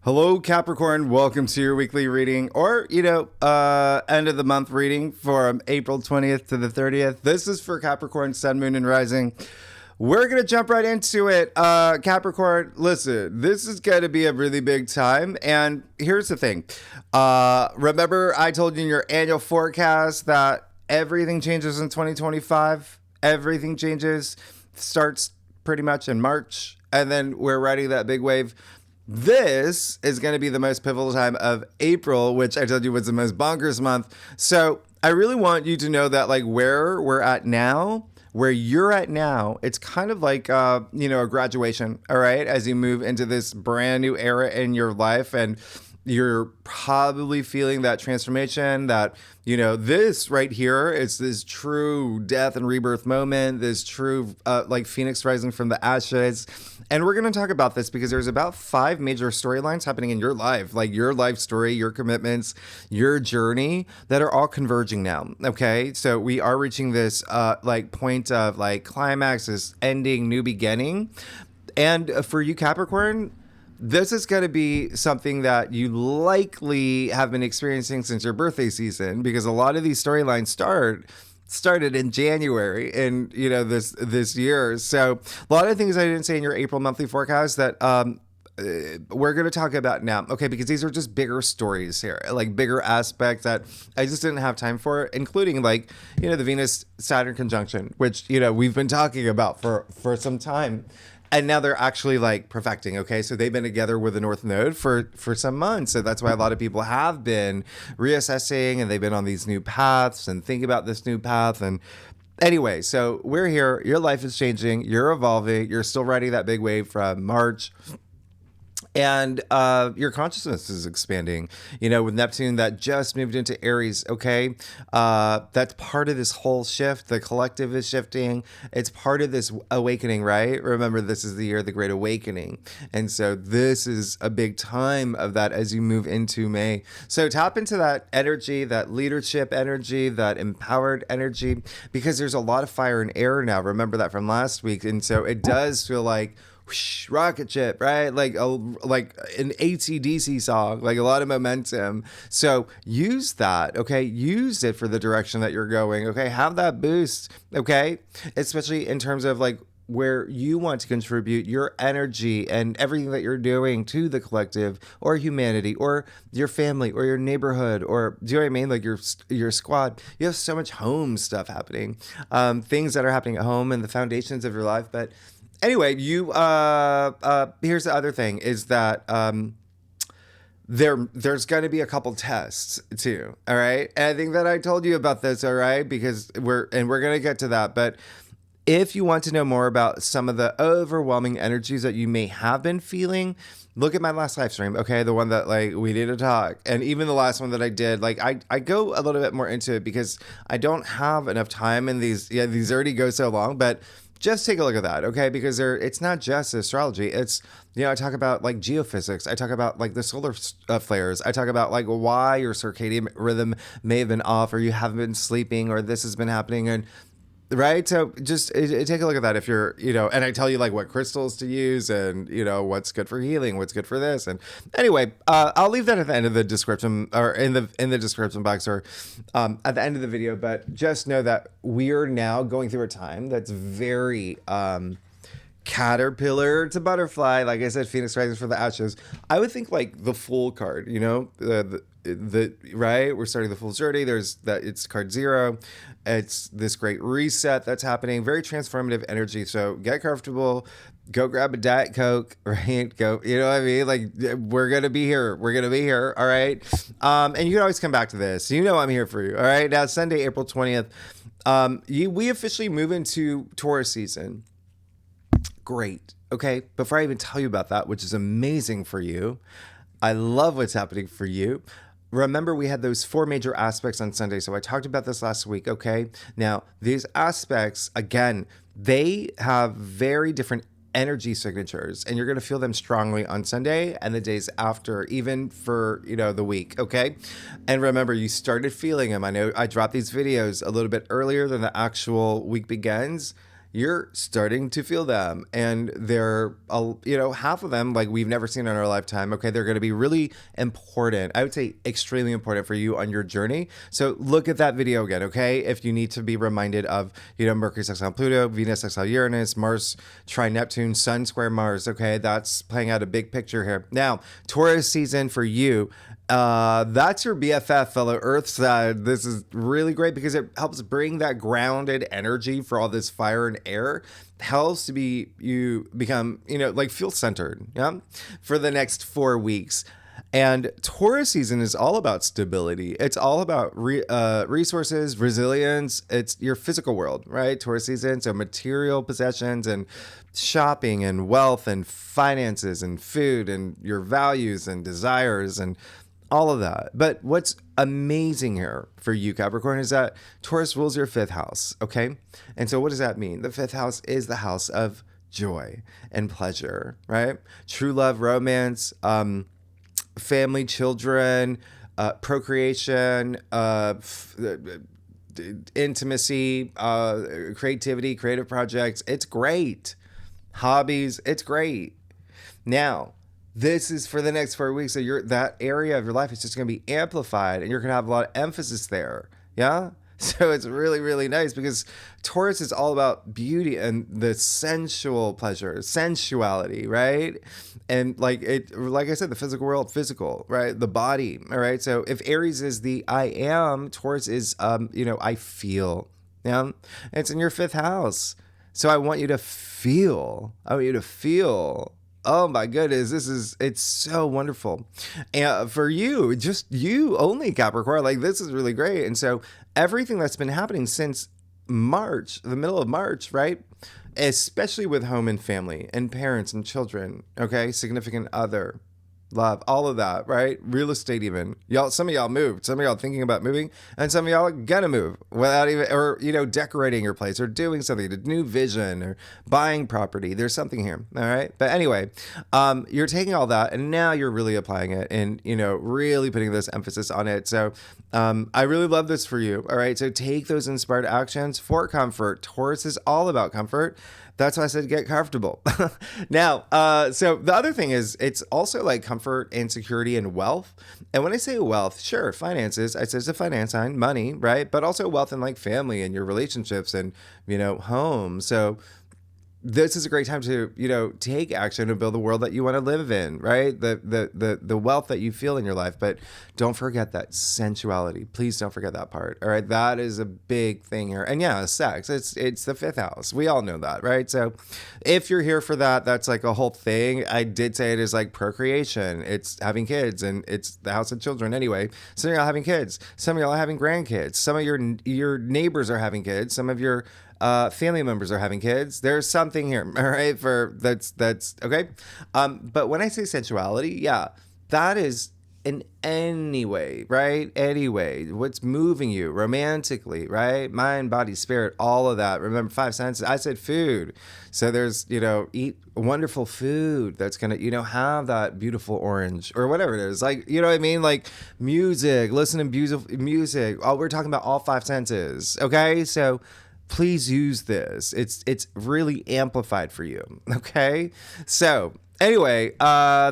Hello, Capricorn. Welcome to your weekly reading or, end of the month reading from April 20th to the 30th. This is for Capricorn, Sun, Moon, and Rising. We're going to jump right into it. Capricorn, listen, this is going to be a really big time. And here's the thing. Remember, I told you in your annual forecast that everything changes in 2025. Everything changes, starts pretty much in March. And then we're riding that big wave. This is going to be the most pivotal time of April, which I told you was the most bonkers month. So I really want you to know that, like, where we're at now, where you're at now, it's kind of like, a graduation, all right, as you move into this brand new era in your life. And you're probably feeling that transformation that, this right here is this true death and rebirth moment, this true, like Phoenix rising from the ashes. And we're going to talk about this because there's about 5 major storylines happening in your life, like your life story, your commitments, your journey that are all converging now. Okay. So we are reaching this, point of like climax, this ending, new beginning. And for you, Capricorn, this is going to be something that you likely have been experiencing since your birthday season, because a lot of these storylines started in January in this year. So a lot of things I didn't say in your April monthly forecast that we're going to talk about now, okay? Because these are just bigger stories here, like bigger aspects that I just didn't have time for, including the Venus Saturn conjunction, which we've been talking about for some time. And now they're actually like perfecting. Okay. So they've been together with the North Node for some months. So that's why a lot of people have been reassessing and they've been on these new paths and think about this new path. And anyway, so we're here. Your life is changing. You're evolving. You're still riding that big wave from March. And your consciousness is expanding, with Neptune that just moved into Aries. Okay. That's part of this whole shift. The collective is shifting. It's part of this awakening, right? Remember, this is the year of the Great Awakening. And so this is a big time of that as you move into May. So tap into that energy, that leadership energy, that empowered energy, because there's a lot of fire and air now. Remember that from last week. And so it does feel like whoosh, rocket ship, right? Like an AC/DC song, like a lot of momentum. So use that, okay? Use it for the direction that you're going, okay? Have that boost, okay? Especially in terms of like where you want to contribute your energy and everything that you're doing to the collective or humanity or your family or your neighborhood, or do you know what I mean? Like your squad. You have so much home stuff happening, things that are happening at home and the foundations of your life. But anyway, here's the other thing is that there's going to be a couple tests too, all right? And I think that I told you about this, all right? Because we're going to get to that. But if you want to know more about some of the overwhelming energies that you may have been feeling, look at my last live stream, okay? The one that like we need to talk. And even the last one that I did, like I go a little bit more into it because I don't have enough time, and these already go so long, but just take a look at that, okay? Because it's not just astrology. It's, I talk about like geophysics. I talk about like the solar flares. I talk about like why your circadian rhythm may have been off, or you haven't been sleeping, or this has been happening. And right. So just take a look at that if you're, and I tell you like what crystals to use and, what's good for healing, what's good for this. And anyway, I'll leave that at the end of the description, or in the description box, or at the end of the video. But just know that we're now going through a time that's very caterpillar to butterfly. Like I said, Phoenix rising from the ashes. I would think like the Fool card, the right, we're starting the Fool's journey. There's that, it's card 0. It's this great reset that's happening, very transformative energy. So get comfortable, go grab a Diet Coke, right? Go, you know what I mean? Like we're gonna be here, all right? And you can always come back to this, I'm here for you, all right? Now Sunday, April 20th, we officially move into Taurus season. Great. Okay. Before I even tell you about that, which is amazing for you, I love what's happening for you. Remember, we had those 4 major aspects on Sunday. So I talked about this last week. Okay. Now, these aspects, again, they have very different energy signatures, and you're going to feel them strongly on Sunday and the days after, even for, the week. Okay. And remember, you started feeling them. I know I dropped these videos a little bit earlier than the actual week begins. you're starting to feel them. And they're, half of them, like we've never seen in our lifetime. Okay. They're going to be really important. I would say extremely important for you on your journey. So look at that video again. Okay. If you need to be reminded of, Mercury sextile Pluto, Venus sextile Uranus, Mars trine Neptune, Sun square Mars. Okay. That's playing out a big picture here. Now, Taurus season for you. That's your BFF, fellow Earth side. This is really great because it helps bring that grounded energy for all this fire and air. Helps to become, feel centered, yeah, for the next 4 weeks. And Taurus season is all about stability. It's all about resources, resilience. It's your physical world, right? Taurus season, so material possessions and shopping and wealth and finances and food and your values and desires and all of that. But what's amazing here for you, Capricorn, is that Taurus rules your 5th house, okay? And so what does that mean? The 5th house is the house of joy and pleasure, right? True love, romance, family, children, procreation, intimacy, creativity, creative projects. It's great. Hobbies, it's great. Now, this is for the next 4 weeks. So that area of your life is just going to be amplified and you're going to have a lot of emphasis there. Yeah. So it's really, really nice because Taurus is all about beauty and the sensual pleasure, sensuality, right? And like I said, the physical world, physical, right? The body. All right. So if Aries is the I am, Taurus is, I feel. Yeah. It's in your 5th house. So I want you to feel. Oh my goodness, it's so wonderful. And for you, just you only, Capricorn, like this is really great. And so everything that's been happening since March, the middle of March, right? Especially with home and family and parents and children, okay? Significant other, love, all of that, right? Real estate even. Some of y'all moved. Some of y'all thinking about moving, and some of y'all are gonna move without even, or, decorating your place or doing something, a new vision or buying property. There's something here, all right? But anyway, you're taking all that and now you're really applying it and, really putting this emphasis on it. So I really love this for you, all right? So take those inspired actions for comfort. Taurus is all about comfort. That's why I said get comfortable. Now, so the other thing is it's also like comfort and security and wealth. And when I say wealth, sure, finances, I said it's a finance sign, money, right? But also wealth and like family and your relationships and, home. So this is a great time to, take action and build the world that you want to live in, right? The wealth that you feel in your life, but don't forget that sensuality. Please don't forget that part. All right. That is a big thing here. And yeah, sex, it's the 5th house. We all know that, right? So if you're here for that, that's like a whole thing. I did say it is like procreation. It's having kids and it's the house of children. Anyway, some of y'all having kids, some of y'all are having grandkids, some of your neighbors are having kids, some of your family members are having kids. There's something here, all right? That's okay. But when I say sensuality, yeah, that is in any way, right? Anyway, what's moving you romantically, right? Mind, body, spirit, all of that. Remember 5 senses. I said food. So there's, eat wonderful food that's going to, have that beautiful orange or whatever it is. Like, you know what I mean? Like music, listen to beautiful music. Oh, we're talking about all 5 senses. Okay. So please use this. It's really amplified for you. Okay. So anyway, the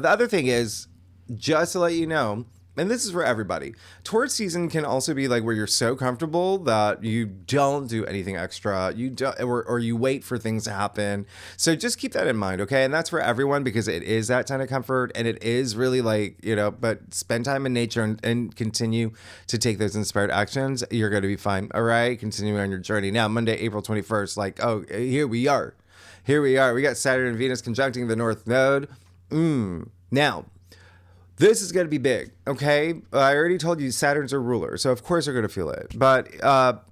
other thing is just to let you know, and this is for everybody, Taurus season can also be like where you're so comfortable that you don't do anything extra. You don't, or you wait for things to happen. So just keep that in mind. Okay. And that's for everyone because it is that kind of comfort and it is really like, but spend time in nature and continue to take those inspired actions. You're going to be fine. All right. Continuing on your journey. Now, Monday, April 21st, like, oh, here we are. We got Saturn and Venus conjuncting the North Node. Now, this is going to be big, okay? I already told you Saturn's a ruler, so of course you're going to feel it. But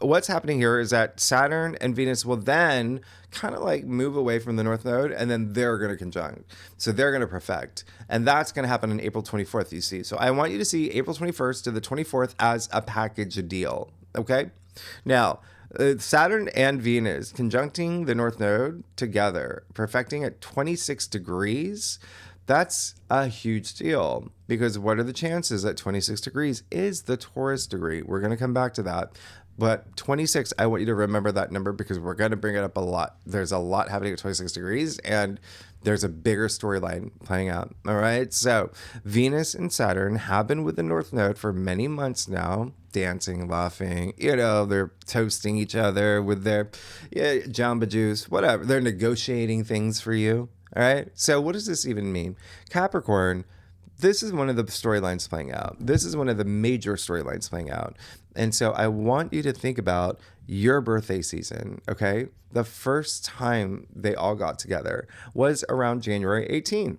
what's happening here is that Saturn and Venus will then kind of like move away from the North Node, and then they're going to conjunct. So they're going to perfect. And that's going to happen on April 24th, you see. So I want you to see April 21st to the 24th as a package deal, okay? Now, Saturn and Venus conjuncting the North Node together, perfecting at 26 degrees. That's a huge deal because what are the chances that 26 degrees is the Taurus degree? We're going to come back to that. But 26, I want you to remember that number because we're going to bring it up a lot. There's a lot happening at 26 degrees, and there's a bigger storyline playing out. All right. So Venus and Saturn have been with the North Node for many months now, dancing, laughing, they're toasting each other with their Jamba Juice, whatever. They're negotiating things for you. All right. So what does this even mean? Capricorn, this is one of the storylines playing out. This is one of the major storylines playing out. And so I want you to think about your birthday season, okay? The first time they all got together was around January 18th.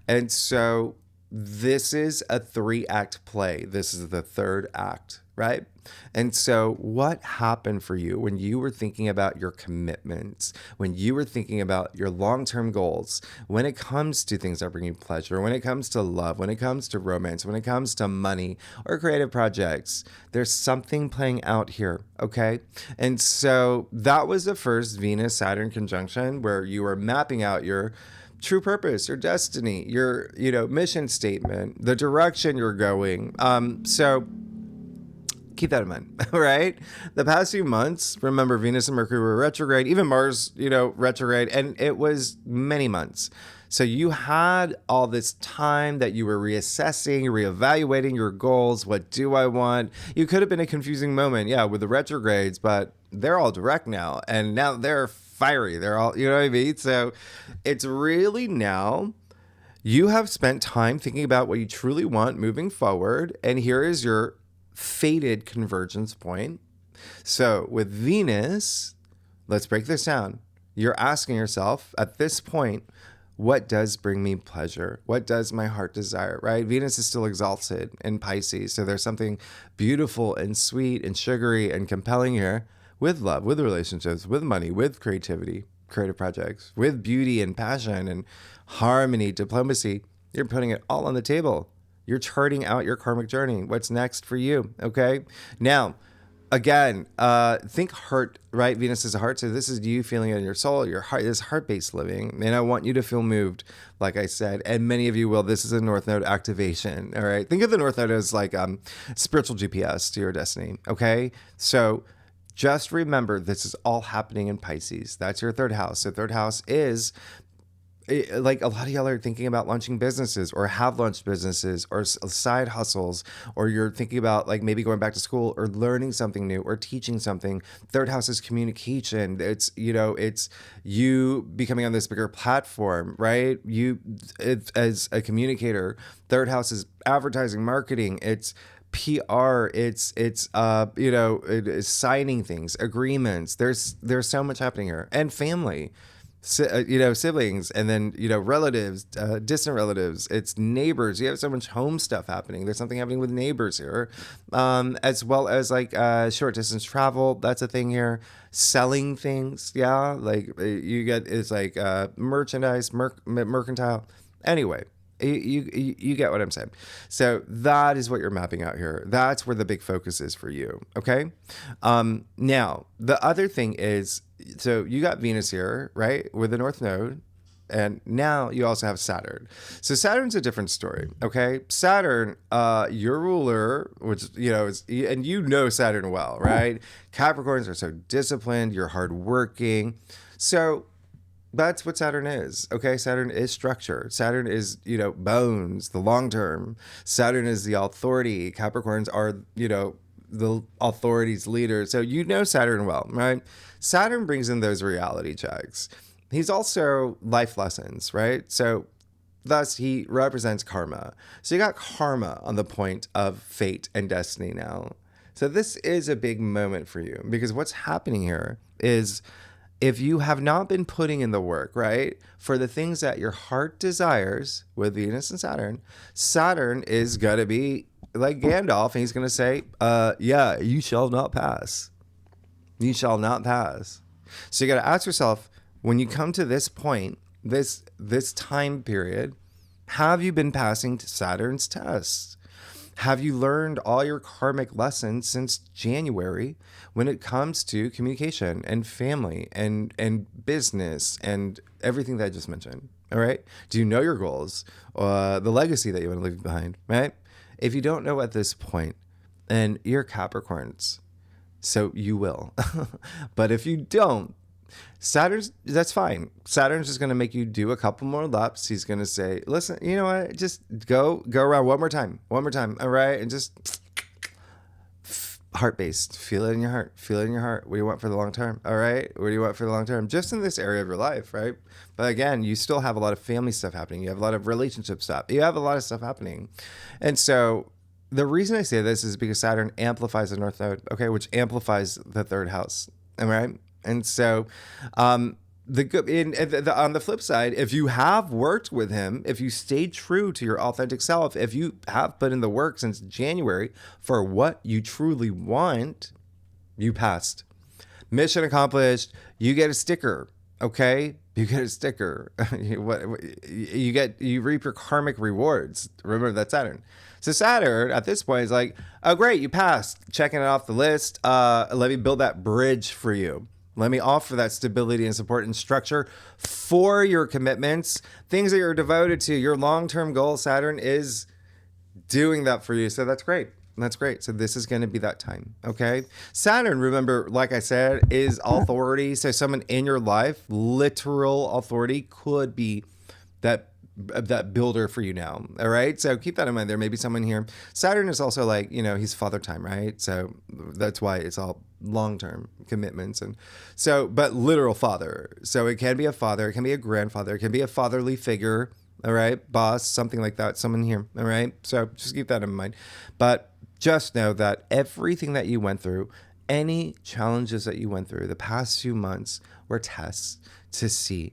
And so this is a 3-act play. This is the third act, right? And so what happened for you when you were thinking about your commitments, when you were thinking about your long-term goals, when it comes to things that bring you pleasure, when it comes to love, when it comes to romance, when it comes to money or creative projects, there's something playing out here, okay? And so that was the first Venus-Saturn conjunction where you were mapping out your true purpose, your destiny, your, mission statement, the direction you're going. So keep that in mind, right? The past few months, remember Venus and Mercury were retrograde, even Mars, retrograde, and it was many months. So you had all this time that you were reassessing, reevaluating your goals. What do I want? You could have been a confusing moment, with the retrogrades, but they're all direct now. And now they're fiery. They're all, you know what I mean? So it's really now you have spent time thinking about what you truly want moving forward. And here is your fated convergence point. So with Venus, let's break this down. You're asking yourself at this point, what does bring me pleasure? What does my heart desire, right? Venus is still exalted in Pisces. So there's something beautiful and sweet and sugary and compelling here with love, with relationships, with money, with creativity, creative projects, with beauty and passion and harmony, diplomacy. You're putting it all on the table. You're charting out your karmic journey. What's next for you? Okay. Now, again, think heart, right? Venus is a heart. So this is you feeling it in your soul, your heart, this heart-based living. And I want you to feel moved, like I said, and many of you will. This is a North Node activation. All right. Think of the North Node as like spiritual GPS to your destiny. Okay. So just remember, this is all happening in Pisces. That's your third house. So third house is like a lot of y'all are thinking about launching businesses or have launched businesses or side hustles, or you're thinking about like maybe going back to school or learning something new or teaching something. Third house is communication. It's, it's you becoming on this bigger platform, right? As a communicator. Third house is advertising, marketing. It's PR, it's signing things, agreements. There's so much happening here, and family, siblings, and then relatives, distant relatives. It's neighbors. You have so much home stuff happening. There's something happening with neighbors here, as well as like short distance travel. That's a thing here. Selling things, like you get it's like merchandise, mercantile. Anyway. You get what I'm saying. So that is what you're mapping out here. That's where the big focus is for you. Okay. Now the other thing is, so you got Venus here, right, with the North Node, and now you also have Saturn. So Saturn's a different story. Okay. Saturn, your ruler, which is, and Saturn well, right? Capricorns are so disciplined. You're hardworking. So that's what Saturn is. Okay. Saturn is structure. Saturn is, bones, the long term. Saturn is the authority. Capricorns are, the authority's leader. So Saturn well, right? Saturn brings in those reality checks. He's also life lessons, right? So thus he represents karma. So you got karma on the point of fate and destiny now. So this is a big moment for you, because what's happening here is, if you have not been putting in the work, right, for the things that your heart desires with Venus and Saturn, Saturn is going to be like Gandalf, and he's going to say, you shall not pass. You shall not pass. So you got to ask yourself, when you come to this point, this time period, have you been passing Saturn's tests? Have you learned all your karmic lessons since January when it comes to communication and family and business and everything that I just mentioned? All right. Do you know your goals, the legacy that you want to leave behind? Right. If you don't know at this point, and you're Capricorns, So you will. But if you don't, that's fine. Saturn's just going to make you do a couple more laps. He's going to say, listen, you know what? Just go around one more time. All right. And just heart-based. Feel it in your heart. What do you want for the long term? All right. What do you want for the long term? Just in this area of your life, right? But again, you still have a lot of family stuff happening. You have a lot of relationship stuff. You have a lot of stuff happening. And so the reason I say this is because Saturn amplifies the North Node, okay, which amplifies the third house. All right. And so, on the flip side, if you have worked with him, if you stayed true to your authentic self, if you have put in the work since January for what you truly want, you passed. Mission accomplished. You get a sticker. Okay, you get a sticker. You reap your karmic rewards. Remember that's Saturn. So Saturn at this point is like, oh great, you passed. Checking it off the list. Let me build that bridge for you. Let me offer that stability and support and structure for your commitments, things that you're devoted to. Your long-term goal, Saturn is doing that for you. So that's great. That's great. So this is going to be that time. Okay. Saturn, remember, like I said, is authority. So someone in your life, literal authority, could be that builder for you now. All right. So keep that in mind. There may be someone here. Saturn is also like, he's father time, right? So that's why it's all long-term commitments. And so, but literal father. So it can be a father, it can be a grandfather, it can be a fatherly figure. All right. Boss, something like that. Someone here. All right. So just keep that in mind. But just know that everything that you went through, any challenges that you went through the past few months were tests to see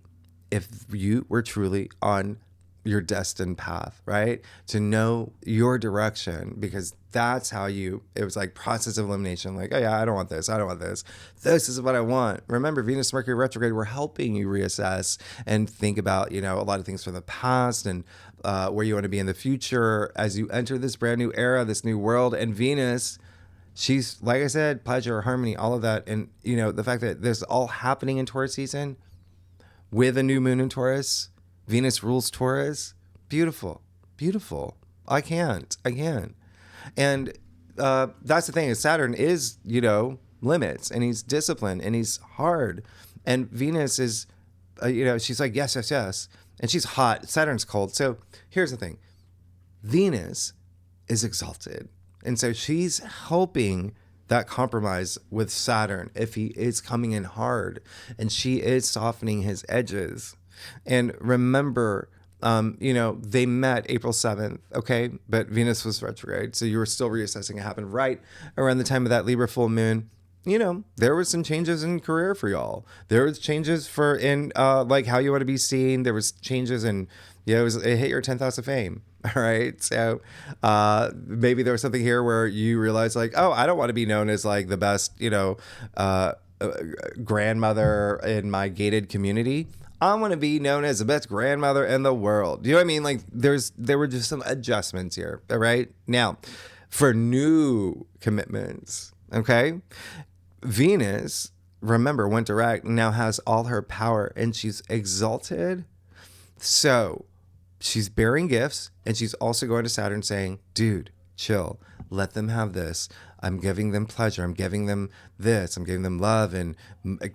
if you were truly on your destined path, right? To know your direction, because that's how it was like process of elimination. Like, oh yeah, I don't want this. This is what I want. Remember, Venus, Mercury retrograde, we're helping you reassess and think about, a lot of things from the past and where you want to be in the future as you enter this brand new era, this new world. And Venus, she's, like I said, pleasure, harmony, all of that. And, the fact that this is all happening in Taurus season with a new moon in Taurus, Venus rules Taurus. Beautiful. I can't. And that's the thing is Saturn is, limits, and he's disciplined and he's hard. And Venus is, she's like, yes. And she's hot. Saturn's cold. So here's the thing. Venus is exalted. And so she's helping that compromise with Saturn if he is coming in hard, and she is softening his edges. And remember, they met April 7th, okay? But Venus was retrograde, so you were still reassessing. It happened right around the time of that Libra full moon. There was some changes in career for y'all. There was changes in like how you want to be seen. There was changes in, it hit your 10th house of fame. All right. So maybe there was something here where you realize like, oh, I don't want to be known as like the best, grandmother in my gated community. I want to be known as the best grandmother in the world. You know what I mean? Like there were just some adjustments here. All right. Now, for new commitments, okay, Venus, remember, went direct, now has all her power, and she's exalted. So she's bearing gifts, and she's also going to Saturn saying, dude, chill, let them have this. I'm giving them pleasure. I'm giving them this. I'm giving them love and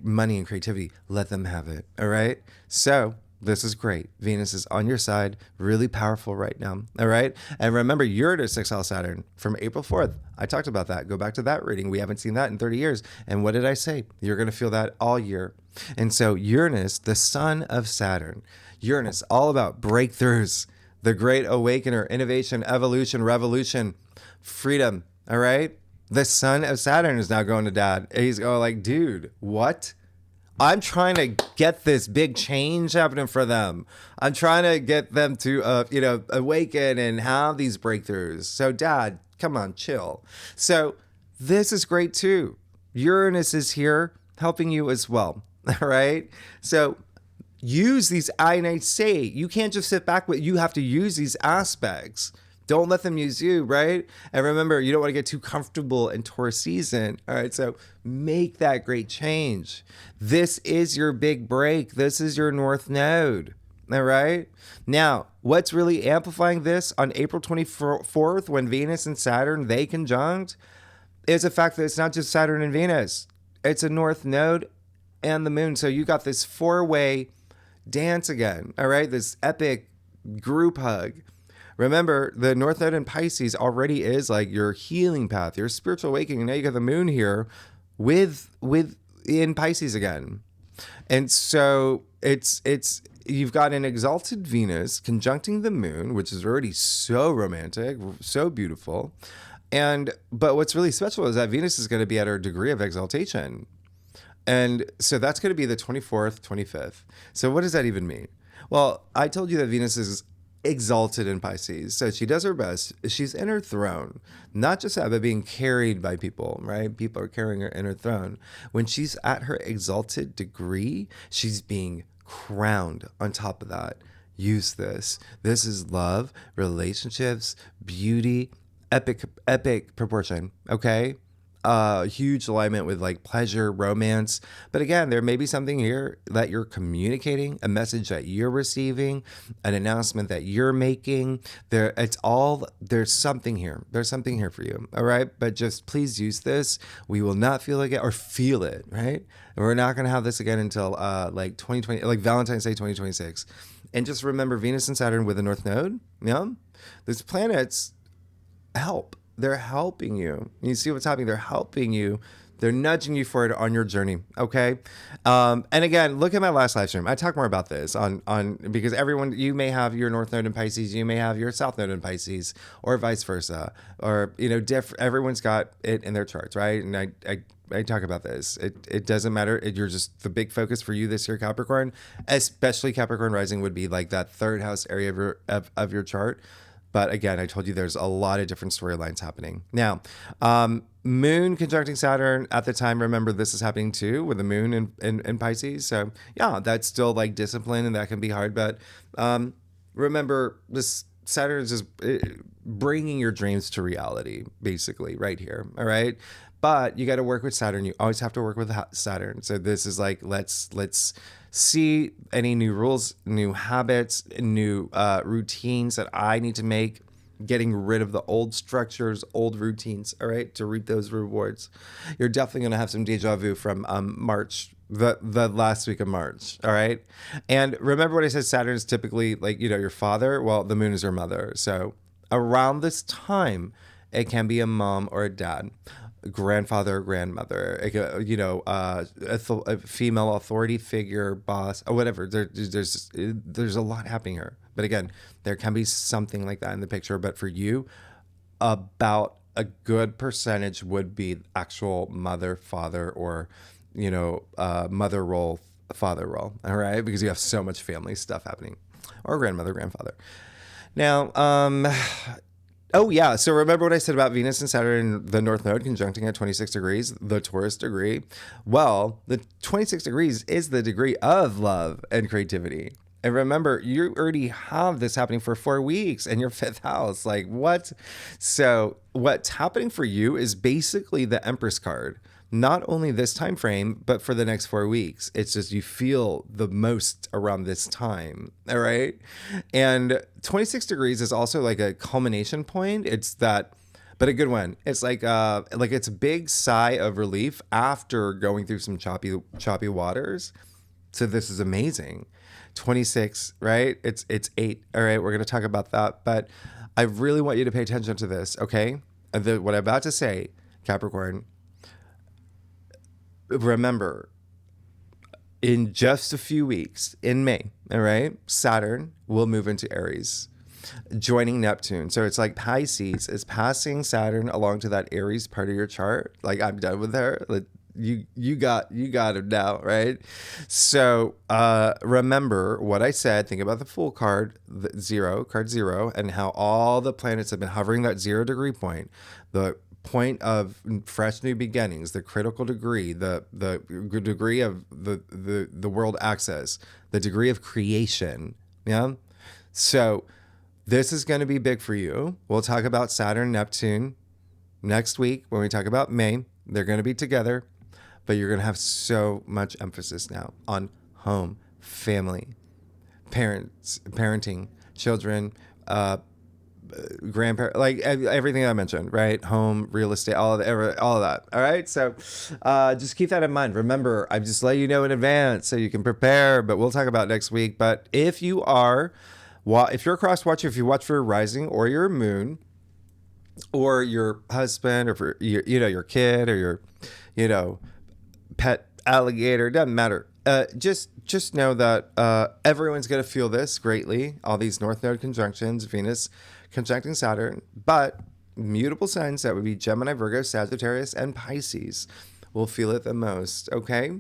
money and creativity. Let them have it. All right. So this is great. Venus is on your side, really powerful right now. All right. And remember, Uranus 6L Saturn from April 4th. I talked about that. Go back to that reading. We haven't seen that in 30 years. And what did I say? You're going to feel that all year. And so Uranus, the son of Saturn, Uranus, all about breakthroughs, the great awakener, innovation, evolution, revolution, freedom. All right. The son of Saturn is now going to dad. He's going like, dude, what? I'm trying to get this big change happening for them. I'm trying to get them to, awaken and have these breakthroughs. So dad, come on, chill. So this is great too. Uranus is here helping you as well. All right. So use these, I say, you can't just sit back, but you have to use these aspects. Don't let them use you, right? And remember, you don't want to get too comfortable in Taurus season. All right, so make that great change. This is your big break. This is your North Node. All right? Now, what's really amplifying this on April 24th when Venus and Saturn, they conjunct? is the fact that it's not just Saturn and Venus. It's a North Node and the Moon. So you got this four-way dance again, all right? This epic group hug. Remember, the North Node in Pisces already is like your healing path, your spiritual awakening. Now you got the Moon here with in Pisces again. And so it's you've got an exalted Venus conjuncting the Moon, which is already so romantic, so beautiful. But what's really special is that Venus is going to be at her degree of exaltation. And so that's going to be the 24th, 25th. So what does that even mean? Well, I told you that Venus is exalted in Pisces. So she does her best. She's in her throne, not just that, but being carried by people, right? People are carrying her in her throne. When she's at her exalted degree, she's being crowned on top of that. Use this. This is love, relationships, beauty, epic proportion, okay? Huge alignment with like pleasure, romance. But again, there may be something here that you're communicating, a message that you're receiving, an announcement that you're making. There's something here. There's something here for you. All right. But just please use this. We will not feel like it or feel it, right? And we're not going to have this again until like 2020, like Valentine's Day 2026. And just remember Venus and Saturn with the North Node. Yeah. These planets help. They're helping you. You see what's happening? They're helping you. They're nudging you forward on your journey. Okay. And again, look at my last live stream. I talk more about this on because everyone, you may have your North Node in Pisces, you may have your South Node in Pisces, or vice versa, or everyone's got it in their charts, right? And I talk about this. It doesn't matter. You're just the big focus for you this year, Capricorn, especially Capricorn rising would be like that third house area of your chart. But again, I told you there's a lot of different storylines happening. Now, Moon conjuncting Saturn at the time, remember this is happening too with the Moon in Pisces. So yeah, that's still like discipline and that can be hard. But remember, this Saturn is just bringing your dreams to reality, basically, right here. All right. But you got to work with Saturn. You always have to work with Saturn. So this is like, let's see any new rules, new habits, new routines that I need to make, getting rid of the old structures, old routines, all right, to reap those rewards. You're definitely going to have some deja vu from March, the last week of March, all right? And remember what I said, Saturn is typically like, your father. Well, the Moon is your mother. So around this time, it can be a mom or a dad, grandfather, grandmother, a female authority figure, boss, or whatever. There's a lot happening here. But again, there can be something like that in the picture. But for you, about a good percentage would be actual mother, father, or mother role, father role. All right, because you have so much family stuff happening, or grandmother, grandfather. Now, oh, yeah. So remember what I said about Venus and Saturn, the North Node conjuncting at 26 degrees, the Taurus degree? Well, the 26 degrees is the degree of love and creativity. And remember, you already have this happening for 4 weeks in your fifth house. Like, what? So what's happening for you is basically the Empress card. Not only this time frame, but for the next 4 weeks. It's just you feel the most around this time. All right. And 26 degrees is also like a culmination point. It's that, but a good one. It's like it's a big sigh of relief after going through some choppy waters. So this is amazing. 26, right? It's 8. All right. We're going to talk about that. But I really want you to pay attention to this. Okay. What I'm about to say, Capricorn, remember, in just a few weeks, in May, all right, Saturn will move into Aries, joining Neptune. So it's like Pisces is passing Saturn along to that Aries part of your chart. Like, I'm done with her. Like, you got him now, right? So remember what I said. Think about the Fool card, card zero, and how all the planets have been hovering that 0 degree point. The point of fresh new beginnings, the critical degree, the degree of the world access, the degree of creation. Yeah. So this is going to be big for you. We'll talk about Saturn, Neptune next week when we talk about May. They're going to be together, but you're going to have so much emphasis now on home, family, parenting, children, grandparent, like everything I mentioned, right? Home, real estate, all of that. All right. So just keep that in mind. Remember, I'm just letting you know in advance so you can prepare, but we'll talk about next week. But if you're a cross watcher, if you watch for your rising or your moon or your husband or for your kid or your, pet alligator, doesn't matter. Just know that everyone's going to feel this greatly. All these North Node conjunctions, Venus conjuncting Saturn, but mutable signs that would be Gemini, Virgo, Sagittarius, and Pisces will feel it the most. Okay.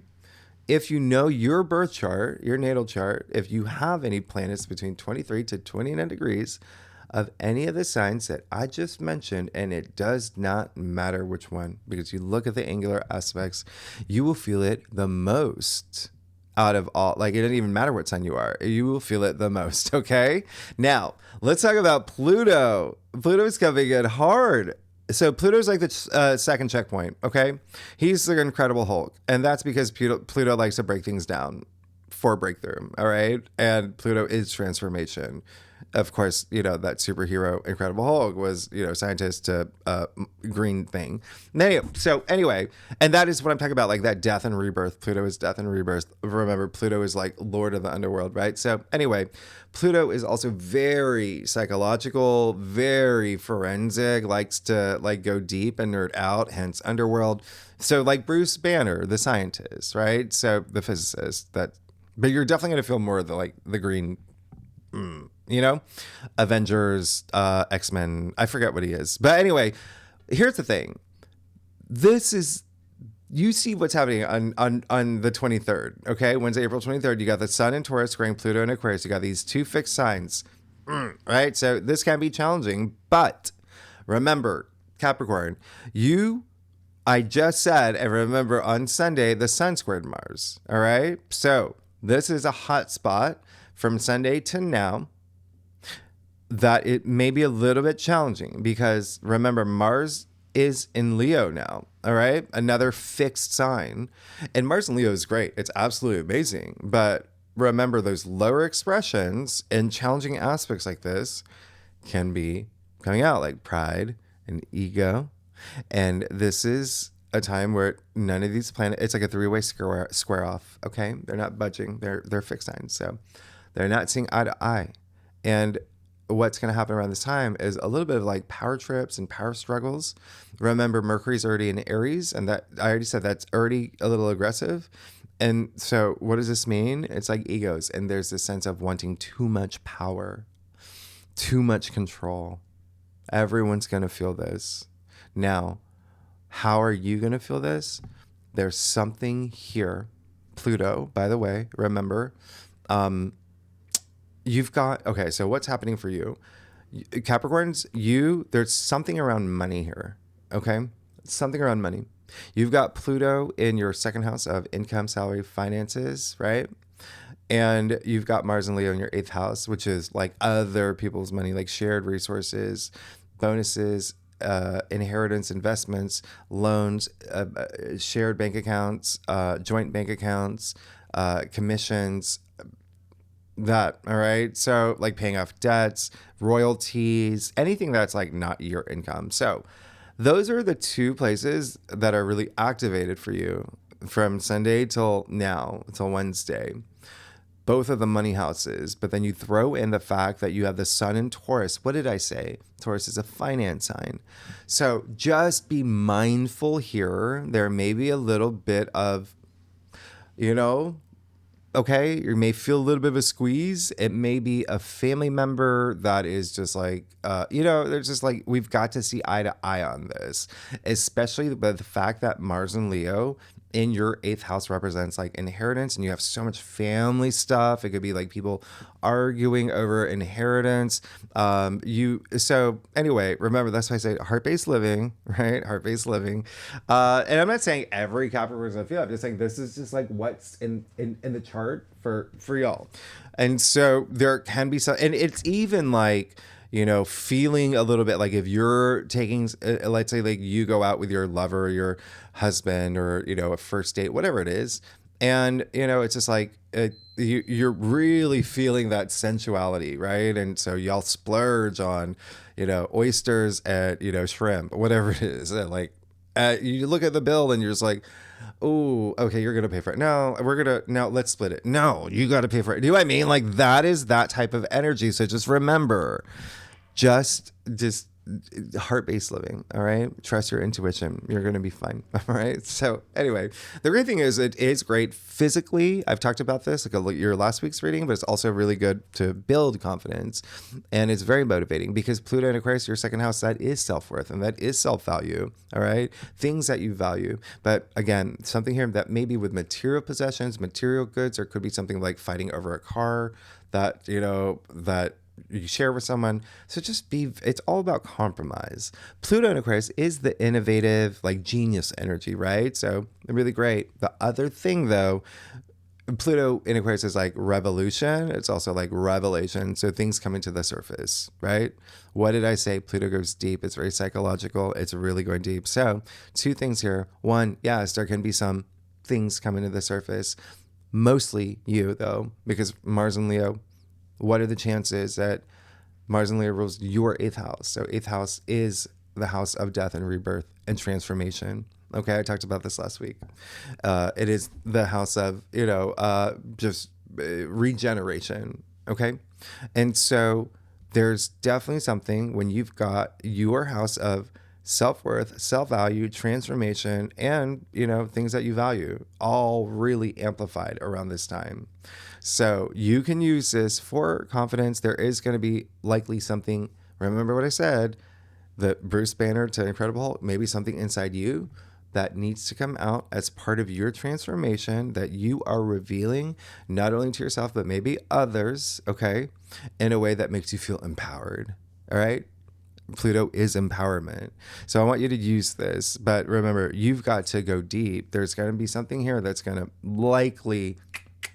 If you know your birth chart, your natal chart, if you have any planets between 23 to 29 degrees of any of the signs that I just mentioned, and it does not matter which one, because you look at the angular aspects, you will feel it the most out of all. Like, it doesn't even matter what sign you are. You will feel it the most, okay? Now, let's talk about Pluto. Pluto's coming in hard. So Pluto's like the second checkpoint, okay? He's the Incredible Hulk, and that's because Pluto likes to break things down for breakthrough, all right? And Pluto is transformation. Of course, that superhero Incredible Hulk was, scientist to green thing. Anyway, and that is what I'm talking about, like that death and rebirth. Pluto is death and rebirth. Remember, Pluto is like Lord of the Underworld, right? So anyway, Pluto is also very psychological, very forensic, likes to like go deep and nerd out, hence Underworld. So like Bruce Banner, the scientist, right? So the physicist, but you're definitely going to feel more of the green, Avengers, X-Men. I forget what he is. But anyway, here's the thing. You see what's happening on the 23rd, okay? Wednesday, April 23rd, you got the Sun in Taurus squaring Pluto in Aquarius. You got these two fixed signs, right? So this can be challenging, but remember, Capricorn, I just said, and remember on Sunday, the Sun squared Mars, all right? So this is a hot spot from Sunday to now that it may be a little bit challenging because remember, Mars is in Leo now, all right? Another fixed sign. And Mars in Leo is great. It's absolutely amazing. But remember, those lower expressions and challenging aspects like this can be coming out, like pride and ego. And this is a time where none of these planets, it's like a three-way square off, okay? They're not budging. They're fixed signs. So they're not seeing eye to eye. And what's going to happen around this time is a little bit of like power trips and power struggles. Remember, Mercury's already in Aries, and that I already said that's already a little aggressive. And so what does this mean? It's like egos, and there's this sense of wanting too much power, too much control. Everyone's going to feel this. Now, how are you going to feel this? There's something here. Pluto, by the way, remember, so what's happening for you? Capricorns, there's something around money here, okay? Something around money. You've got Pluto in your second house of income, salary, finances, right? And you've got Mars and Leo in your eighth house, which is like other people's money, like shared resources, bonuses, inheritance, investments, loans, shared bank accounts, joint bank accounts, commissions, that, all right? So like paying off debts, royalties, anything that's like not your income. So those are the two places that are really activated for you from Sunday till now, till Wednesday. Both of the money houses, but then you throw in the fact that you have the Sun in Taurus. What did I say? Taurus is a finance sign. So just be mindful here. There may be a little bit of, okay, you may feel a little bit of a squeeze. It may be a family member that is just like, there's just like, we've got to see eye to eye on this, especially by the fact that Mars and Leo in your eighth house represents like inheritance, and you have so much family stuff. It could be like people arguing over inheritance. So anyway, remember, that's why I say heart-based living, right? Heart-based living. And I'm not saying every Capricorn is gonna feel it. I'm just saying this is just like what's in the chart for y'all. And so there can be some, and it's even like, feeling a little bit like if you're taking, let's say like you go out with your lover or your husband or, a first date, whatever it is. And, it's just like you're really feeling that sensuality, right? And so y'all splurge on, oysters and, shrimp, whatever it is. Like, you look at the bill and you're just like, oh, okay, you're going to pay for it. No, now let's split it. No, you got to pay for it. Do you know what I mean? Like, that is that type of energy. So just remember, just heart-based living. All right. Trust your intuition. You're going to be fine. All right. So anyway, the great thing is it is great physically. I've talked about this like your last week's reading, but it's also really good to build confidence. And it's very motivating because Pluto in Aquarius, your second house, that is self-worth and that is self-value. All right. Things that you value. But again, something here that maybe with material possessions, material goods, or could be something like fighting over a car that, that you share with someone. So it's all about compromise. Pluto in Aquarius is the innovative, like genius energy, right? So really great. The other thing though, Pluto in Aquarius is like revolution. It's also like revelation. So things coming to the surface, right? What did I say? Pluto goes deep. It's very psychological. It's really going deep. So two things here. One, yes, there can be some things coming to the surface. Mostly you though, because Mars and Leo, what are the chances that Mars and Leo rules your 8th house? So 8th house is the house of death and rebirth and transformation. Okay, I talked about this last week. It is the house of, just regeneration. Okay, and so there's definitely something when you've got your house of self-worth, self-value, transformation, and, things that you value all really amplified around this time. So you can use this for confidence. There is going to be likely something, remember what I said, the Bruce Banner to Incredible Hulk, maybe something inside you that needs to come out as part of your transformation that you are revealing not only to yourself, but maybe others, okay, in a way that makes you feel empowered, all right? Pluto is empowerment. So I want you to use this, but remember, you've got to go deep. There's going to be something here that's going to likely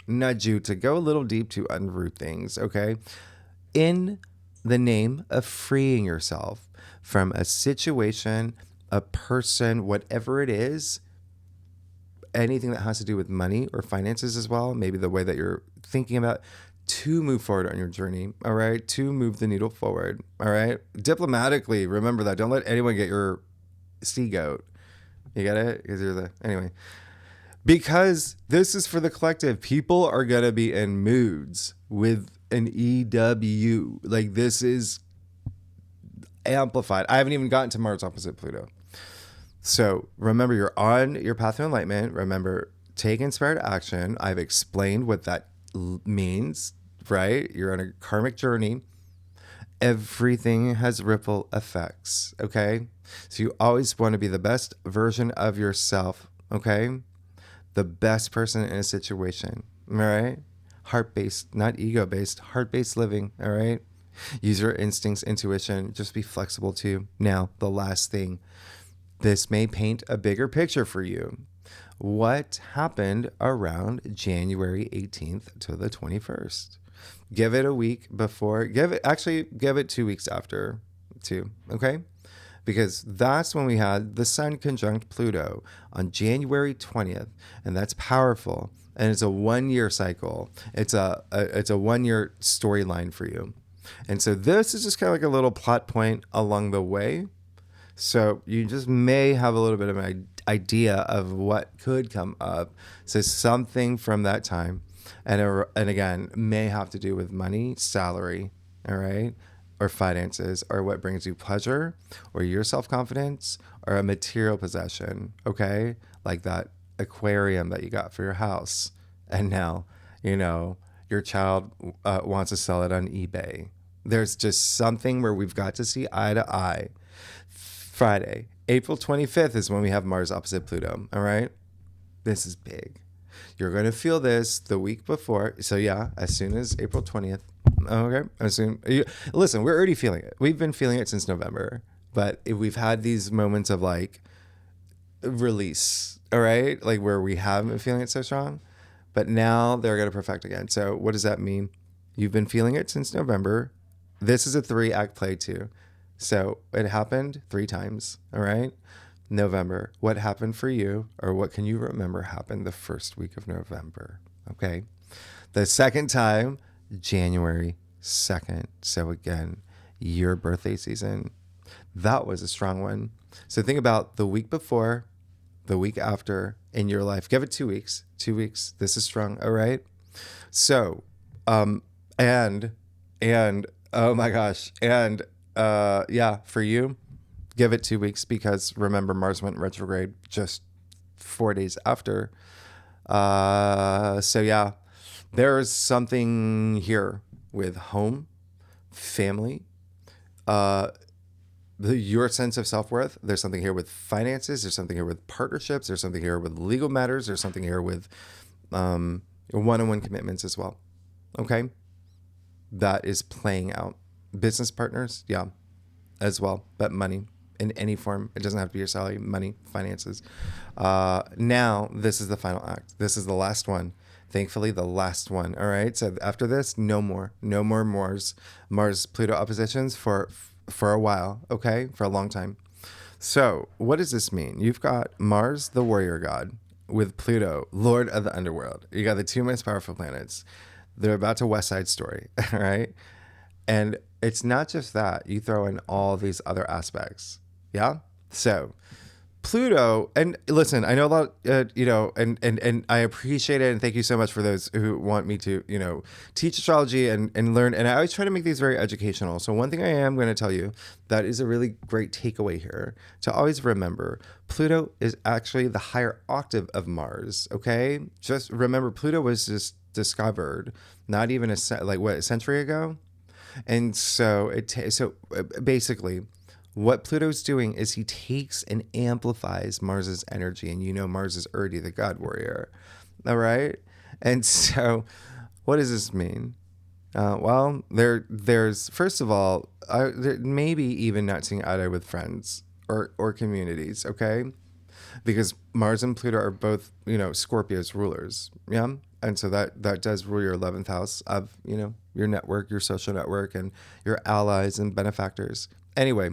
nudge you to go a little deep to unroot things, okay? In the name of freeing yourself from a situation, a person, whatever it is, anything that has to do with money or finances as well, maybe the way that you're thinking about to move forward on your journey, all right? To move the needle forward, all right? Diplomatically, remember that. Don't let anyone get your sea goat. You get it? Because this is for the collective. People are going to be in moods with an EW. Like, this is amplified. I haven't even gotten to Mars opposite Pluto. So remember, you're on your path to enlightenment. Remember, take inspired action. I've explained what that means, right? You're on a karmic journey. Everything has ripple effects, okay? So you always want to be the best version of yourself, okay? The best person in a situation, all right? Heart-based, not ego-based, heart-based living, all right? Use your instincts, intuition, just be flexible too. Now, the last thing, this may paint a bigger picture for you. What happened around January 18th to the 21st? Give it a week before, give it 2 weeks after too, okay? Because that's when we had the Sun conjunct Pluto on January 20th, and that's powerful. And it's a 1-year cycle. It's a 1-year storyline for you. And so this is just kind of like a little plot point along the way. So you just may have a little bit of an idea of what could come up. So something from that time, and again, may have to do with money, salary, all right, or finances, or what brings you pleasure, or your self-confidence, or a material possession, okay, like that aquarium that you got for your house, and now, your child wants to sell it on eBay. There's just something where we've got to see eye to eye. Friday, April 25th is when we have Mars opposite Pluto, all right? This is big. You're going to feel this the week before. So yeah, as soon as April 20th, okay? Listen, we're already feeling it. We've been feeling it since November, but we've had these moments of like release, all right? Like where we haven't been feeling it so strong, but now they're going to perfect again. So what does that mean? You've been feeling it since November. This is a 3-act play too. So it happened 3 times, all right? November, what happened for you, or what can you remember happened the first week of November, okay? The second time, January 2nd. So again, your birthday season. That was a strong one. So think about the week before, the week after in your life. Give it 2 weeks. 2 weeks. This is strong. All right. So, and oh my gosh. And, yeah, for you, give it 2 weeks because remember Mars went retrograde just 4 days after. So yeah, there's something here with home, family, your sense of self-worth. There's something here with finances. There's something here with partnerships. There's something here with legal matters. There's something here with one-on-one commitments as well. Okay. That is playing out. Business partners, yeah, as well. But money in any form. It doesn't have to be your salary, money, finances. Now, this is the final act. This is the last one. Thankfully, the last one. All right. So after this, no more Mars-Pluto oppositions for a while. Okay. For a long time. So what does this mean? You've got Mars, the warrior god, with Pluto, lord of the underworld. You got the two most powerful planets. They're about to West Side Story. All right. And it's not just that. You throw in all these other aspects. Yeah. So Pluto, and listen, I know a lot, and I appreciate it. And thank you so much for those who want me to, teach astrology and learn. And I always try to make these very educational. So one thing I am going to tell you that is a really great takeaway here to always remember, Pluto is actually the higher octave of Mars. Okay. Just remember, Pluto was just discovered not even a century ago. And so basically what Pluto's doing is he takes and amplifies Mars's energy. And Mars is Urdi, the god warrior. All right. And so what does this mean? Well, there's, first of all, maybe even not seeing eye to eye with friends or communities. Okay. Because Mars and Pluto are both, Scorpio's rulers. Yeah. And so that does rule your 11th house of, your network, your social network, and your allies and benefactors. Anyway,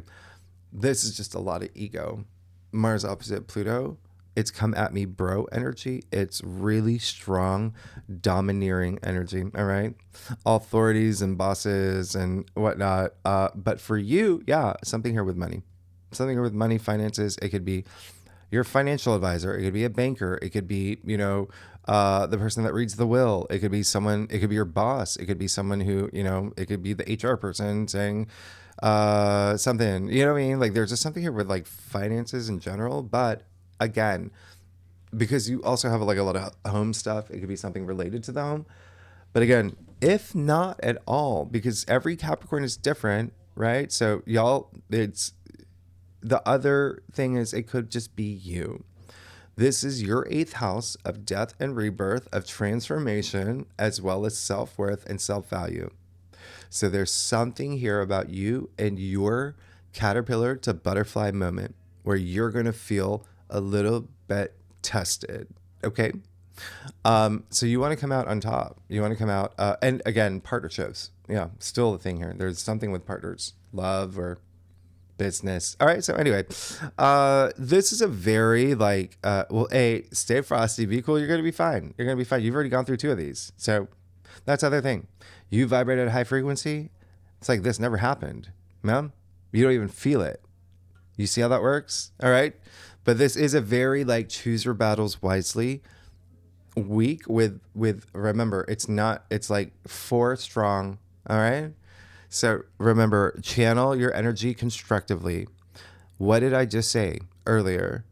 this is just a lot of ego. Mars opposite Pluto, it's come at me bro energy. It's really strong, domineering energy. All right. Authorities and bosses and whatnot. But for you, yeah, something here with money. Something here with money, finances. It could be your financial advisor. It could be a banker. It could be, the person that reads the will. It could be someone, it could be your boss. It could be someone who, it could be the HR person saying something, you know what I mean? Like there's just something here with like finances in general. But again, because you also have like a lot of home stuff, it could be something related to the home. But again, if not at all, because every Capricorn is different, right? So y'all, the other thing is it could just be you. This is your 8th house of death and rebirth, of transformation, as well as self-worth and self-value. So there's something here about you and your caterpillar to butterfly moment where you're going to feel a little bit tested. Okay. So you want to come out on top. You want to come out, and again, partnerships. Yeah. Still the thing here. There's something with partners, love or business. All right. So anyway, this is a very stay frosty, be cool. You're going to be fine. You're going to be fine. You've already gone through 2 of these. So that's the other thing. You vibrate at a high frequency. It's like this never happened, ma'am. You don't even feel it. You see how that works? All right. But this is a very choose your battles wisely week with remember, it's like 4 strong. All right. So remember, channel your energy constructively. What did I just say earlier?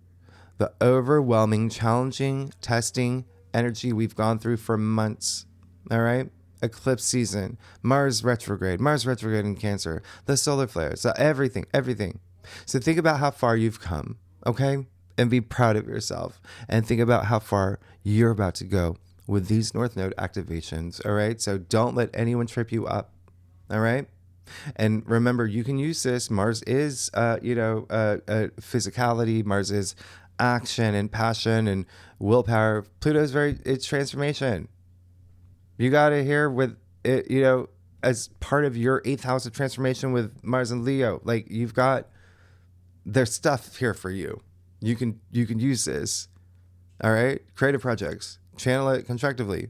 The overwhelming, challenging, testing energy we've gone through for months. All right. Eclipse season, Mars retrograde in Cancer, the solar flares, everything. So think about how far you've come, okay? And be proud of yourself. And think about how far you're about to go with these North Node activations, all right? So don't let anyone trip you up, all right? And remember, you can use this. Mars is, physicality. Mars is action and passion and willpower. Pluto's it's transformation. You got it here with it, as part of your 8th house of transformation with Mars and Leo. Like there's stuff here for you. You can use this. All right. Creative projects, channel it constructively.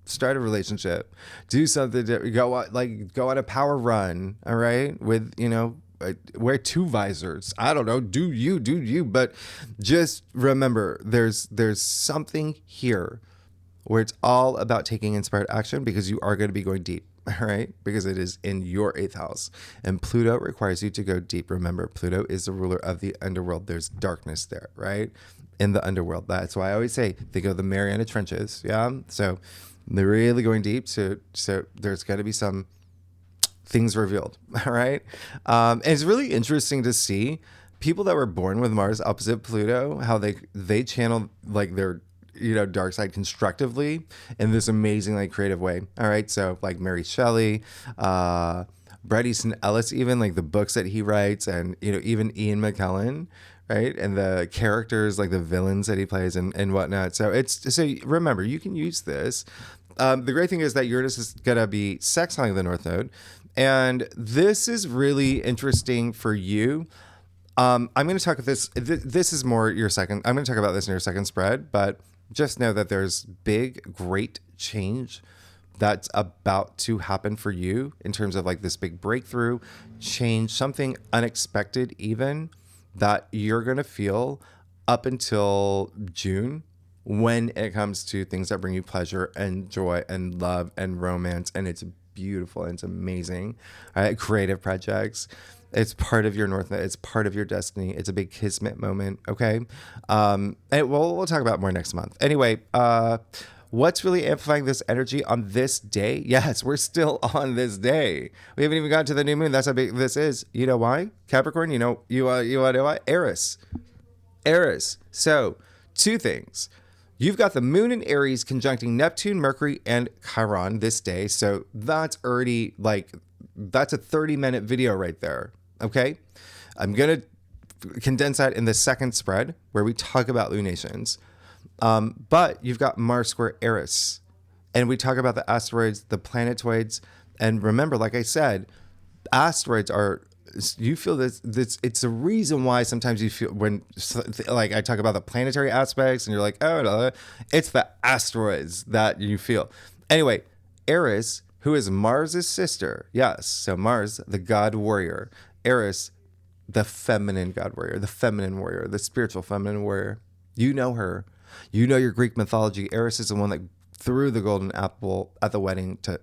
start a relationship, do something, go on a power run. All right. With, wear 2 visors. I don't know. Do you, but just remember there's something here where it's all about taking inspired action, because you are going to be going deep. All right. Because it is in your 8th house, and Pluto requires you to go deep. Remember, Pluto is the ruler of the underworld. There's darkness there, right? In the underworld. That's why I always say think of the Mariana Trenches. Yeah. So they're really going deep. So there's got to be some things revealed. All right. And it's really interesting to see people that were born with Mars opposite Pluto, how they channel like their dark side constructively in this amazing, like, creative way. All right. So like Mary Shelley, Bret Easton Ellis, even like the books that he writes, and, even Ian McKellen, right. And the characters, like the villains that he plays and whatnot. So remember, you can use this. The great thing is that Uranus is going to be sextiling the North Node. And this is really interesting for you. I'm going to talk about this. This is more your second. I'm going to talk about this in your second spread, but just know that there's big, great change that's about to happen for you in terms of like this big breakthrough, change, something unexpected even that you're going to feel up until June, when it comes to things that bring you pleasure and joy and love and romance. And it's beautiful and it's amazing. All right? Creative projects. It's part of your North Node. It's part of your destiny. It's a big kismet moment. Okay. And we'll talk about more next month. Anyway, what's really amplifying this energy on this day? Yes, we're still on this day. We haven't even gotten to the new moon. That's how big this is. You know why? Capricorn, you know why? Aries. So 2 things. You've got the moon in Aries conjuncting Neptune, Mercury, and Chiron this day. So that's already that's a 30-minute video right there. Okay. I'm going to condense that in the second spread where we talk about lunations. But you've got Mars square Eris, and we talk about the asteroids, the planetoids. And remember, like I said, asteroids you feel this, it's the reason why sometimes you feel when, like, I talk about the planetary aspects and you're like, oh, no, it's the asteroids that you feel. Anyway, Eris, who is Mars's sister. Yes. So Mars, the god warrior. Eris, the feminine god warrior, the feminine warrior, the spiritual feminine warrior. You know her. You know your Greek mythology. Eris is the one that threw the golden apple at the wedding to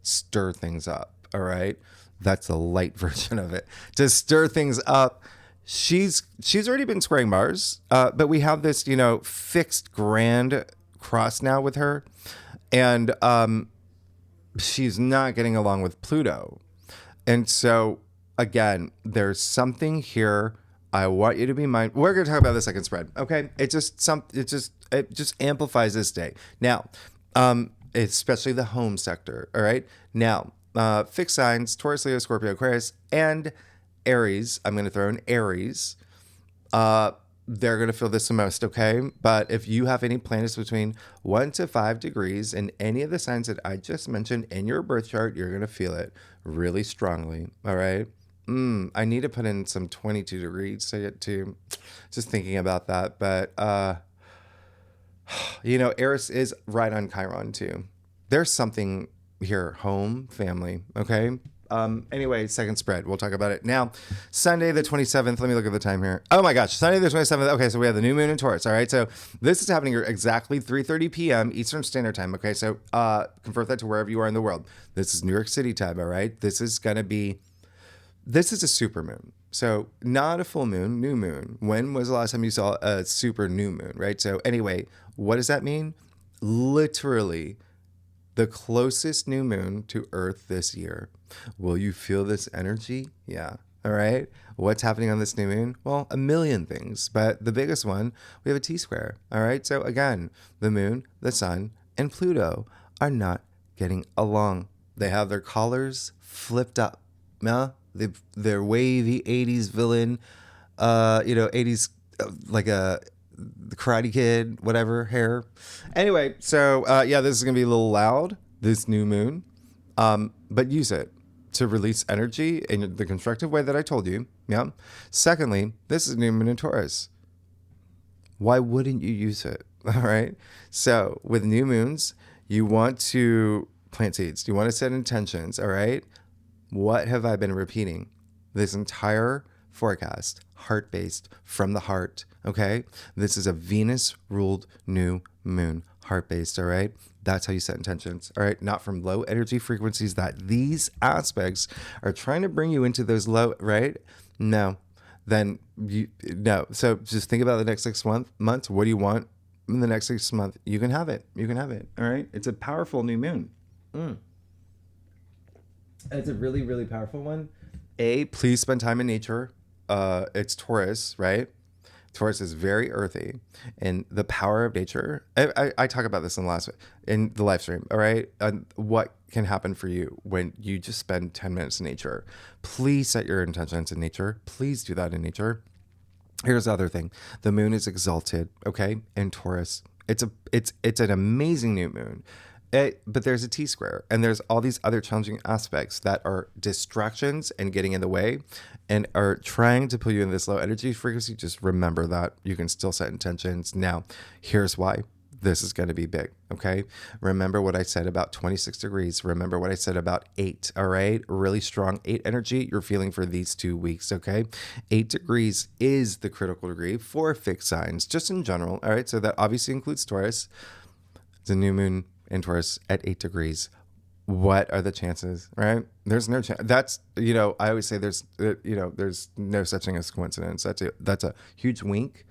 stir things up. All right. That's the light version of it. To stir things up. She's already been squaring Mars, but we have this, fixed grand cross now with her. And she's not getting along with Pluto. And so, again, there's something here. I want you to be mindful. We're going to talk about the second spread. Okay. It just amplifies this day. Now, especially the home sector. All right. Now, fixed signs, Taurus, Leo, Scorpio, Aquarius, and Aries. I'm going to throw in Aries. They're going to feel this the most, okay? But if you have any planets between 1 to 5 degrees in any of the signs that I just mentioned in your birth chart, you're going to feel it really strongly, all right? I need to put in some 22 degrees to just thinking about that. But, Eris is right on Chiron too. There's something here, home, family, okay? Anyway, second spread. We'll talk about it. Now, Sunday the 27th. Let me look at the time here. Oh my gosh. Sunday the 27th. Okay, so we have the new moon in Taurus. All right, so this is happening here exactly 3:30 p.m. Eastern Standard Time. Okay, so convert that to wherever you are in the world. This is New York City time, all right? This is a super moon. So not a full moon, new moon. When was the last time you saw a super new moon, right? So anyway, what does that mean? Literally the closest new moon to Earth this year. Will you feel this energy? Yeah. All right. What's happening on this new moon? Well, a million things, but the biggest one, we have a T-square. All right. So again, the moon, the sun, and Pluto are not getting along. They have their collars flipped up. Yeah. They're wavy 80s villain, 80s, like the Karate Kid, whatever, hair. Anyway, so this is going to be a little loud, this new moon, but use it to release energy in the constructive way that I told you. Yeah. Secondly, this is new moon in Taurus. Why wouldn't you use it? All right. So with new moons, You want to plant seeds. You want to set intentions. All right. What have I been repeating this entire forecast? Heart-based, from the heart. Okay. This is a Venus ruled new moon. Heart-based. All right. That's how you set intentions. All right. Not from low energy frequencies that these aspects are trying to bring you into those low, right? No. Then no. So just think about the next 6 months. What do you want in the next 6 months? You can have it. You can have it. All right. It's a powerful new moon. It's a really, really powerful one. Please spend time in nature. It's Taurus, right? Taurus is very earthy, and the power of nature. I talk about this in the live stream. All right, what can happen for you when you just spend 10 minutes in nature? Please set your intentions in nature. Please do that in nature. Here's the other thing: the moon is exalted. Okay, in Taurus, it's an amazing new moon. But there's a T-square, and there's all these other challenging aspects that are distractions and getting in the way and are trying to pull you in this low energy frequency. Just remember that you can still set intentions. Now, here's why this is going to be big, okay? Remember what I said about 26 degrees. Remember what I said about 8, all right? Really strong 8 energy you're feeling for these 2 weeks, okay? 8 degrees is the critical degree for fixed signs, just in general, all right? So that obviously includes Taurus. It's a new moon in Taurus at 8 degrees. What are the chances, right? There's no chance. That's, I always say there's no such thing as coincidence. That's a huge wink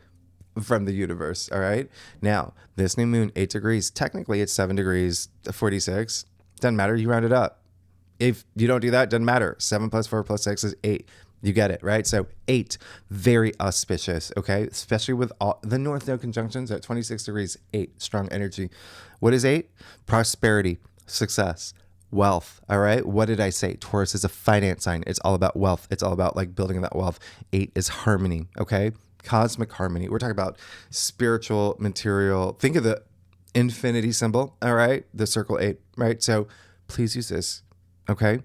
from the universe, all right? Now, this new moon, 8 degrees, technically it's 7 degrees, 46. Doesn't matter. You round it up. If you don't do that, doesn't matter. 7 plus 4 plus 6 is 8. You get it, right? So 8, very auspicious, okay? Especially with all the North Node conjunctions at 26 degrees, 8, strong energy. What is 8? Prosperity, success, wealth, all right? What did I say? Taurus is a finance sign. It's all about wealth. It's all about like building that wealth. 8 is harmony, okay? Cosmic harmony. We're talking about spiritual, material. Think of the infinity symbol, all right? The circle 8, right? So please use this. Okay,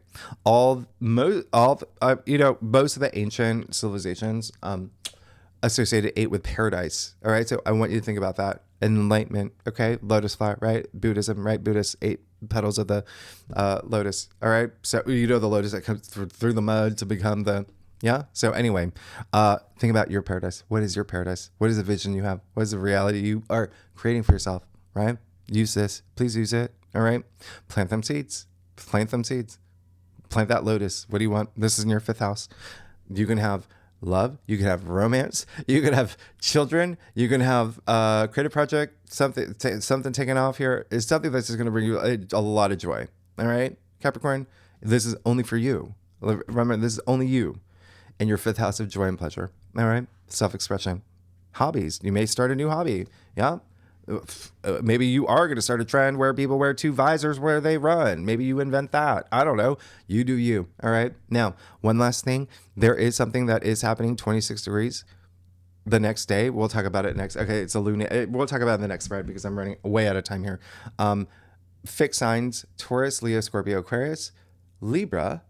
most of the ancient civilizations associated 8 with paradise. All right, so I want you to think about that. Enlightenment. Okay, lotus flower. Right, Buddhism. Right, Buddhist 8 petals of the lotus. All right, so the lotus that comes through the mud to become the So anyway, think about your paradise. What is your paradise? What is the vision you have? What is the reality you are creating for yourself? Right. Use this. Please use it. All right. Plant them seeds. Plant them seeds. Plant that lotus. What do you want? This is in your 5th house. You can have love. You can have romance. You can have children. You can have creative project. Something taken off here is something that's just going to bring you a lot of joy. All right, Capricorn. This is only for you. Remember, this is only you in your 5th house of joy and pleasure. All right, self-expression, hobbies. You may start a new hobby. Yeah. Maybe you are going to start a trend where people wear 2 visors where they run. Maybe you invent that. I don't know. You do you. All right. Now, one last thing. There is something that is happening 26 degrees the next day. We'll talk about it next. Okay. It's a lunar. We'll talk about it in the next spread because I'm running way out of time here. Fixed signs: Taurus, Leo, Scorpio, Aquarius, Libra,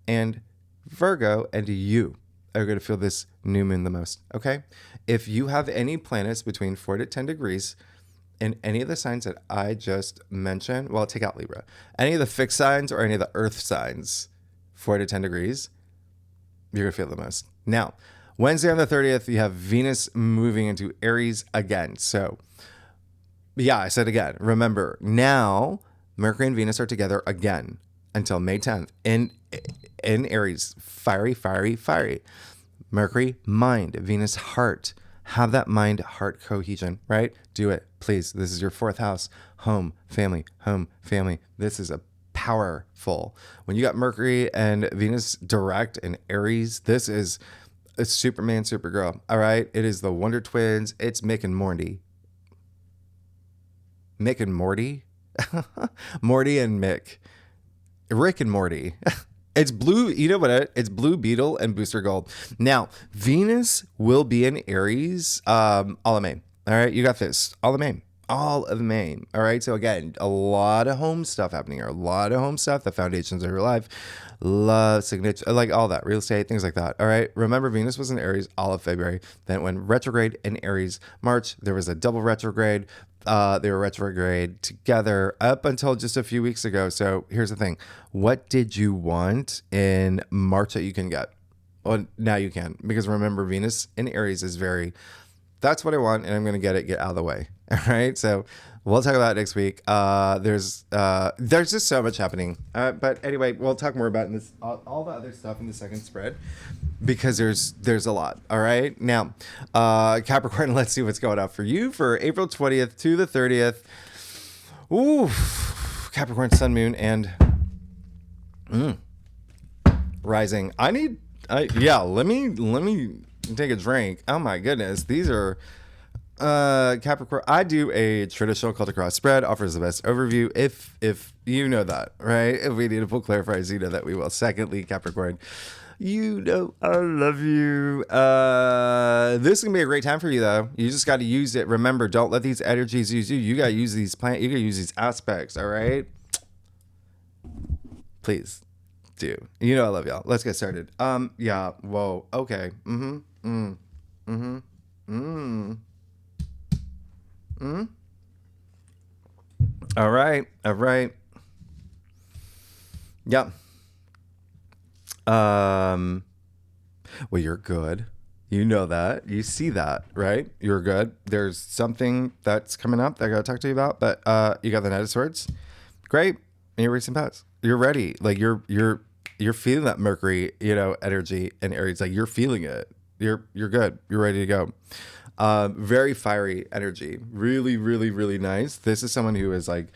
and Virgo, and you are going to feel this new moon the most. Okay. If you have any planets between 4 to 10 degrees, in any of the signs that I just mentioned, well, take out Libra, any of the fixed signs or any of the earth signs, 4 to 10 degrees, you're going to feel the most. Now, Wednesday on the 30th, you have Venus moving into Aries again. So, I said again. Remember, now Mercury and Venus are together again until May 10th in Aries. Fiery, fiery, fiery. Mercury, mind. Venus, heart. Have that mind-heart cohesion, right? Do it, please. This is your 4th house. Home, family, home, family. This is a powerful. When you got Mercury and Venus direct in Aries, this is a Superman, Supergirl, all right? It is the Wonder Twins. It's Mick and Morty. Mick and Morty? Morty and Mick. Rick and Morty. It's blue, it's Blue Beetle and Booster Gold. Now, Venus will be in Aries all of May. All right, you got this. All of May. all of May. All right. So again, a lot of home stuff happening here. A lot of home stuff, the foundations of your life, love, signature, like all that, real estate, things like that. All right. Remember, Venus was in Aries all of February. Then it went retrograde in Aries. March, there was a double retrograde. They were retrograde together up until just a few weeks ago. So here's the thing. What did you want in March that you can get? Well, now you can, because remember, Venus in Aries is very, that's what I want, and I'm going to get out of the way. All right. So we'll talk about it next week. There's just so much happening. But anyway, we'll talk more about this, all the other stuff in the second spread, because there's a lot. All right. Now, Capricorn, let's see what's going on for you for April 20th to the 30th. Ooh, Capricorn, Sun, Moon, and Rising. Let me take a drink. Oh my goodness. These are Capricorn. I do a traditional culture cross spread, offers the best overview. If you know that, right? If we need a full clarifiers, you know that we will. Secondly, Capricorn, you know I love you. This is gonna be a great time for you though. You just got to use it. Remember, don't let these energies use you. You got to use these you got to use these aspects. All right. Please do. You know I love y'all. Let's get started. Yeah. Whoa. Okay. All right. Yeah. Well, you're good. You know that. You see that, right? You're good. There's something that's coming up that I gotta talk to you about, but you got the Knight of Swords. Great. And you're racing past. You're ready. Like you're feeling that Mercury, energy in Aries. Like you're feeling it. You're good. You're ready to go. Very fiery energy. Really, really, really nice. This is someone who is like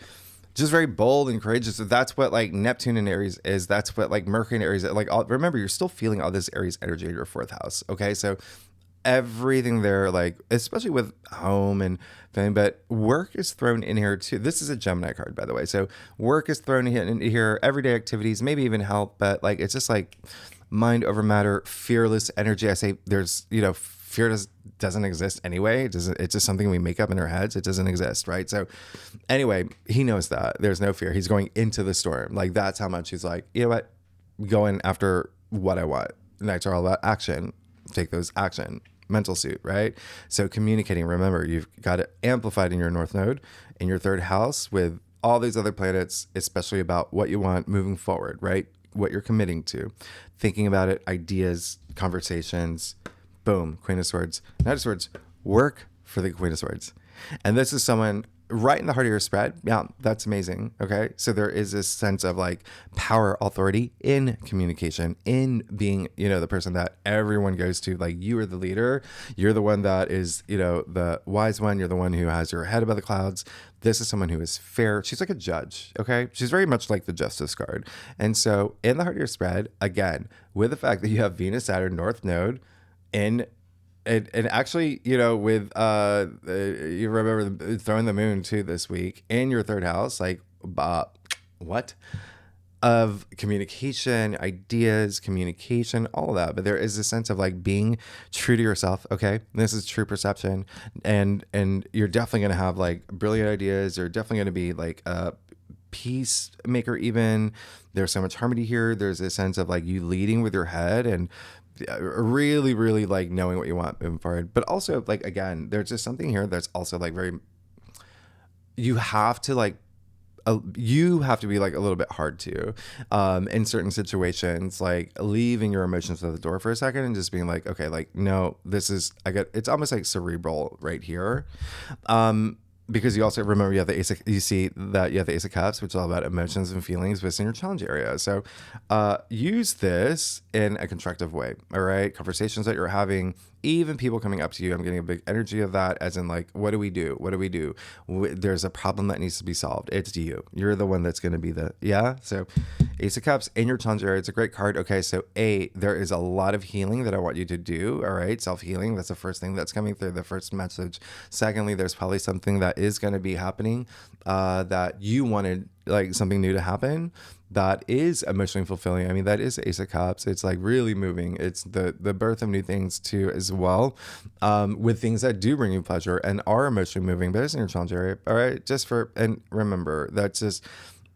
just very bold and courageous. So that's what like Neptune in Aries is. That's what like Mercury in Aries is. Like remember, you're still feeling all this Aries energy in your fourth house. Okay, so everything there, like especially with home and thing, but work is thrown in here too. This is a Gemini card, by the way. So work is thrown in here, everyday activities, maybe even help, but like it's just like mind over matter, fearless energy. I say there's fear doesn't exist anyway. It's just something we make up in our heads. It doesn't exist, right? So anyway, he knows that there's no fear. He's going into the storm. Like that's how much he's like, you know what, going after what I want. Nights are all about action. Take those action. Mental suit, right? So communicating, remember, you've got it amplified in your North Node, in your third house with all these other planets, especially about what you want moving forward, right? What you're committing to, thinking about it, ideas, conversations, boom, Queen of Swords, Knight of Swords, work for the Queen of Swords. And this is someone right in the heart of your spread. Yeah, that's amazing. Okay. So there is this sense of like power, authority in communication, in being, the person that everyone goes to. Like you are the leader. You're the one that is, the wise one. You're the one who has your head above the clouds. This is someone who is fair. She's like a judge. Okay. She's very much like the Justice card. And so in the heart of your spread, again, with the fact that you have Venus, Saturn, North Node in and actually, with you remember throwing the moon too this week in your third house, like what of communication, ideas, communication, all of that. But there is a sense of like being true to yourself. Okay, this is true perception, and you're definitely gonna have like brilliant ideas. You're definitely gonna be like a peacemaker. Even there's so much harmony here. There's a sense of like you leading with your head and really, really like knowing what you want moving forward. But also like, again, there's just something here that's also like very, you have to be like a little bit hard to, in certain situations, like leaving your emotions at the door for a second and just being like, okay, like, no, it's almost like cerebral right here. Because you also remember you have the Ace of Cups, which is all about emotions and feelings within your challenge area. So use this in a constructive way. All right. Conversations that you're having, even people coming up to you. I'm getting a big energy of that, as in like, what do we do? What do we do? There's a problem that needs to be solved. It's you. You're the one that's going to be So Ace of Cups in your challenge area. It's a great card. Okay. So there is a lot of healing that I want you to do. All right. Self-healing. That's the first thing that's coming through, the first message. Secondly, there's probably something that is going to be happening that you wanted like something new to happen, that is emotionally fulfilling. I mean, that is Ace of Cups. It's like really moving. It's the birth of new things too, as well, with things that do bring you pleasure and are emotionally moving, but it's in your challenge area. All right, and remember, that's just,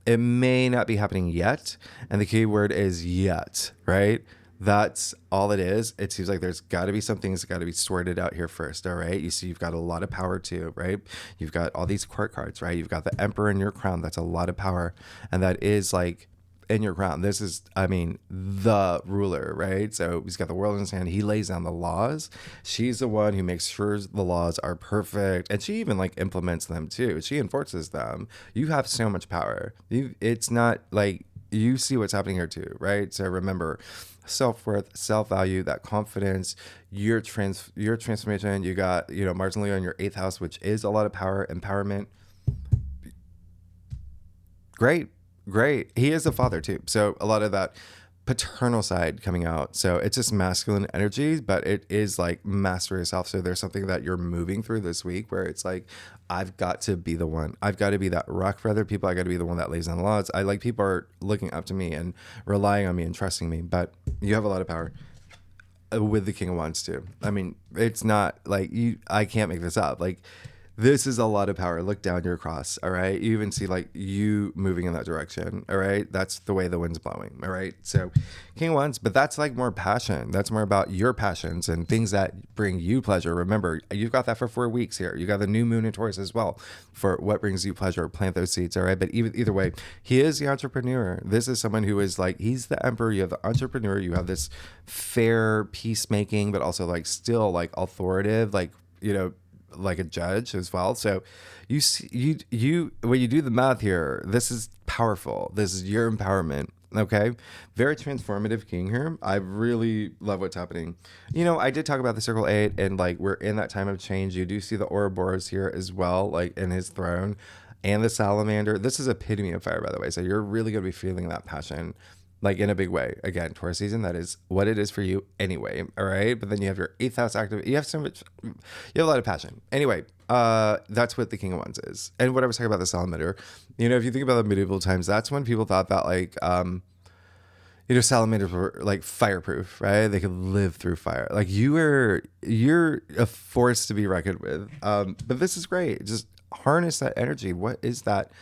it may not be happening yet, and the key word is yet, right? That's all it is. It seems like there's got to be some things that got to be sorted out here first. All right. You see, you've got a lot of power too, right? You've got all these court cards, right? You've got the Emperor in your crown. That's a lot of power. And that is like in your crown. This is, I mean, the ruler, right? So he's got the world in his hand. He lays down the laws. She's the one who makes sure the laws are perfect. And she even like implements them too. She enforces them. You have so much power. It's not like, you see what's happening here too, right? So remember, self-worth, self-value, that confidence, your transformation. You got, Mars and Leo in your 8th house, which is a lot of power, empowerment. Great. He is a father too. So a lot of that paternal side coming out. So it's just masculine energy, but it is like master yourself. So there's something that you're moving through this week where it's like, I've got to be the one. I've got to be that rock for other people. I got to be the one that lays down the laws. I like people are looking up to me and relying on me and trusting me, but you have a lot of power with the King of Wands too. I mean, it's not like I can't make this up. Like, this is a lot of power. Look down your cross. All right. You even see like you moving in that direction. All right. That's the way the wind's blowing. All right. So King of Wands, but that's like more passion. That's more about your passions and things that bring you pleasure. Remember, you've got that for 4 weeks here. You got the new moon in Taurus as well for what brings you pleasure. Plant those seeds. All right. But either way, he is the entrepreneur. This is someone who is like, he's the emperor. You have the entrepreneur. You have this fair peacemaking, but also like still like authoritative, like, like a judge as well. So you see, you when you do the math here, this is powerful. This is your empowerment. Okay. Very transformative king here. I really love what's happening. I did talk about the circle 8 and like we're in that time of change. You do see the Ouroboros here as well, like in his throne, and the salamander. This is epitome of fire, by the way. So you're really going to be feeling that passion, like in a big way. Again, Taurus season, that is what it is for you anyway. All right. But then you have your 8th house active. You have a lot of passion. Anyway, that's what the King of Wands is. And what I was talking about the salamander, if you think about the medieval times, that's when people thought that like, salamanders were like fireproof, right? They could live through fire. Like you're a force to be reckoned with. But this is great. Just harness that energy. What is that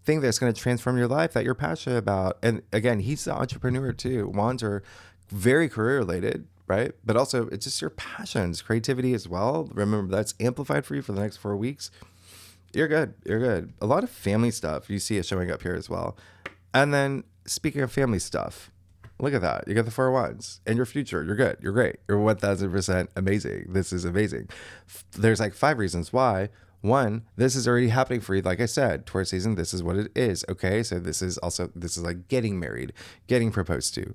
thing that's going to transform your life that you're passionate about? And again, he's the entrepreneur too. Wands are very career related, right? But also it's just your passions, creativity as well. Remember, that's amplified for you for the next 4 weeks. You're good. A lot of family stuff you see it showing up here as well. And then speaking of family stuff, look at that. You got the 4 Wands and your future. You're good. You're great. You're 1000% amazing. This is amazing. There's like 5 reasons why. 1, this is already happening for you. Like I said, Taurus season, this is what it is. Okay. So this is like getting married, getting proposed to,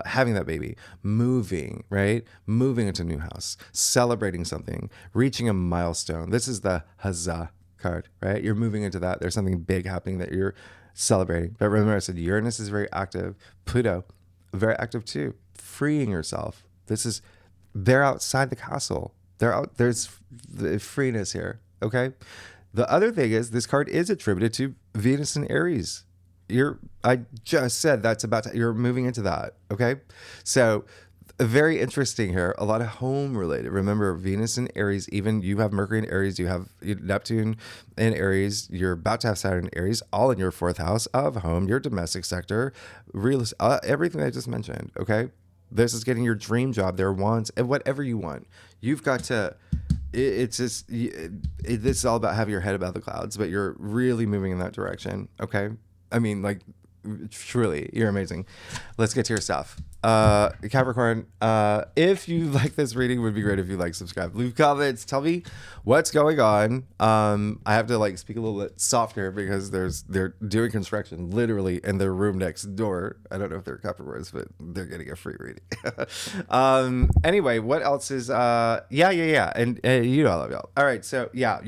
having that baby, moving, right? Moving into a new house, celebrating something, reaching a milestone. This is the huzzah card, right? You're moving into that. There's something big happening that you're celebrating. But remember, I said Uranus is very active. Pluto, very active too. Freeing yourself. They're outside the castle. There's the freeness here. Okay. The other thing is this card is attributed to Venus and Aries. I just said you're moving into that. Okay. So very interesting here. A lot of home related. Remember, Venus and Aries, even you have Mercury in Aries, you have Neptune in Aries, you're about to have Saturn in Aries, all in your 4th house of home, your domestic sector, everything I just mentioned. Okay. This is getting your dream job, their wants, and whatever you want. You've got to, this is all about having your head above the clouds, but you're really moving in that direction. Okay. I mean, like, truly, you're amazing. Let's get to your stuff. Capricorn, if you like this reading, it would be great if you subscribe, leave comments, tell me what's going on. I have to speak a little bit softer because they're doing construction literally in their room next door. I don't know if they're Capricorns, but they're getting a free reading. Anyway, what else is yeah, and I love y'all. All right, so yeah,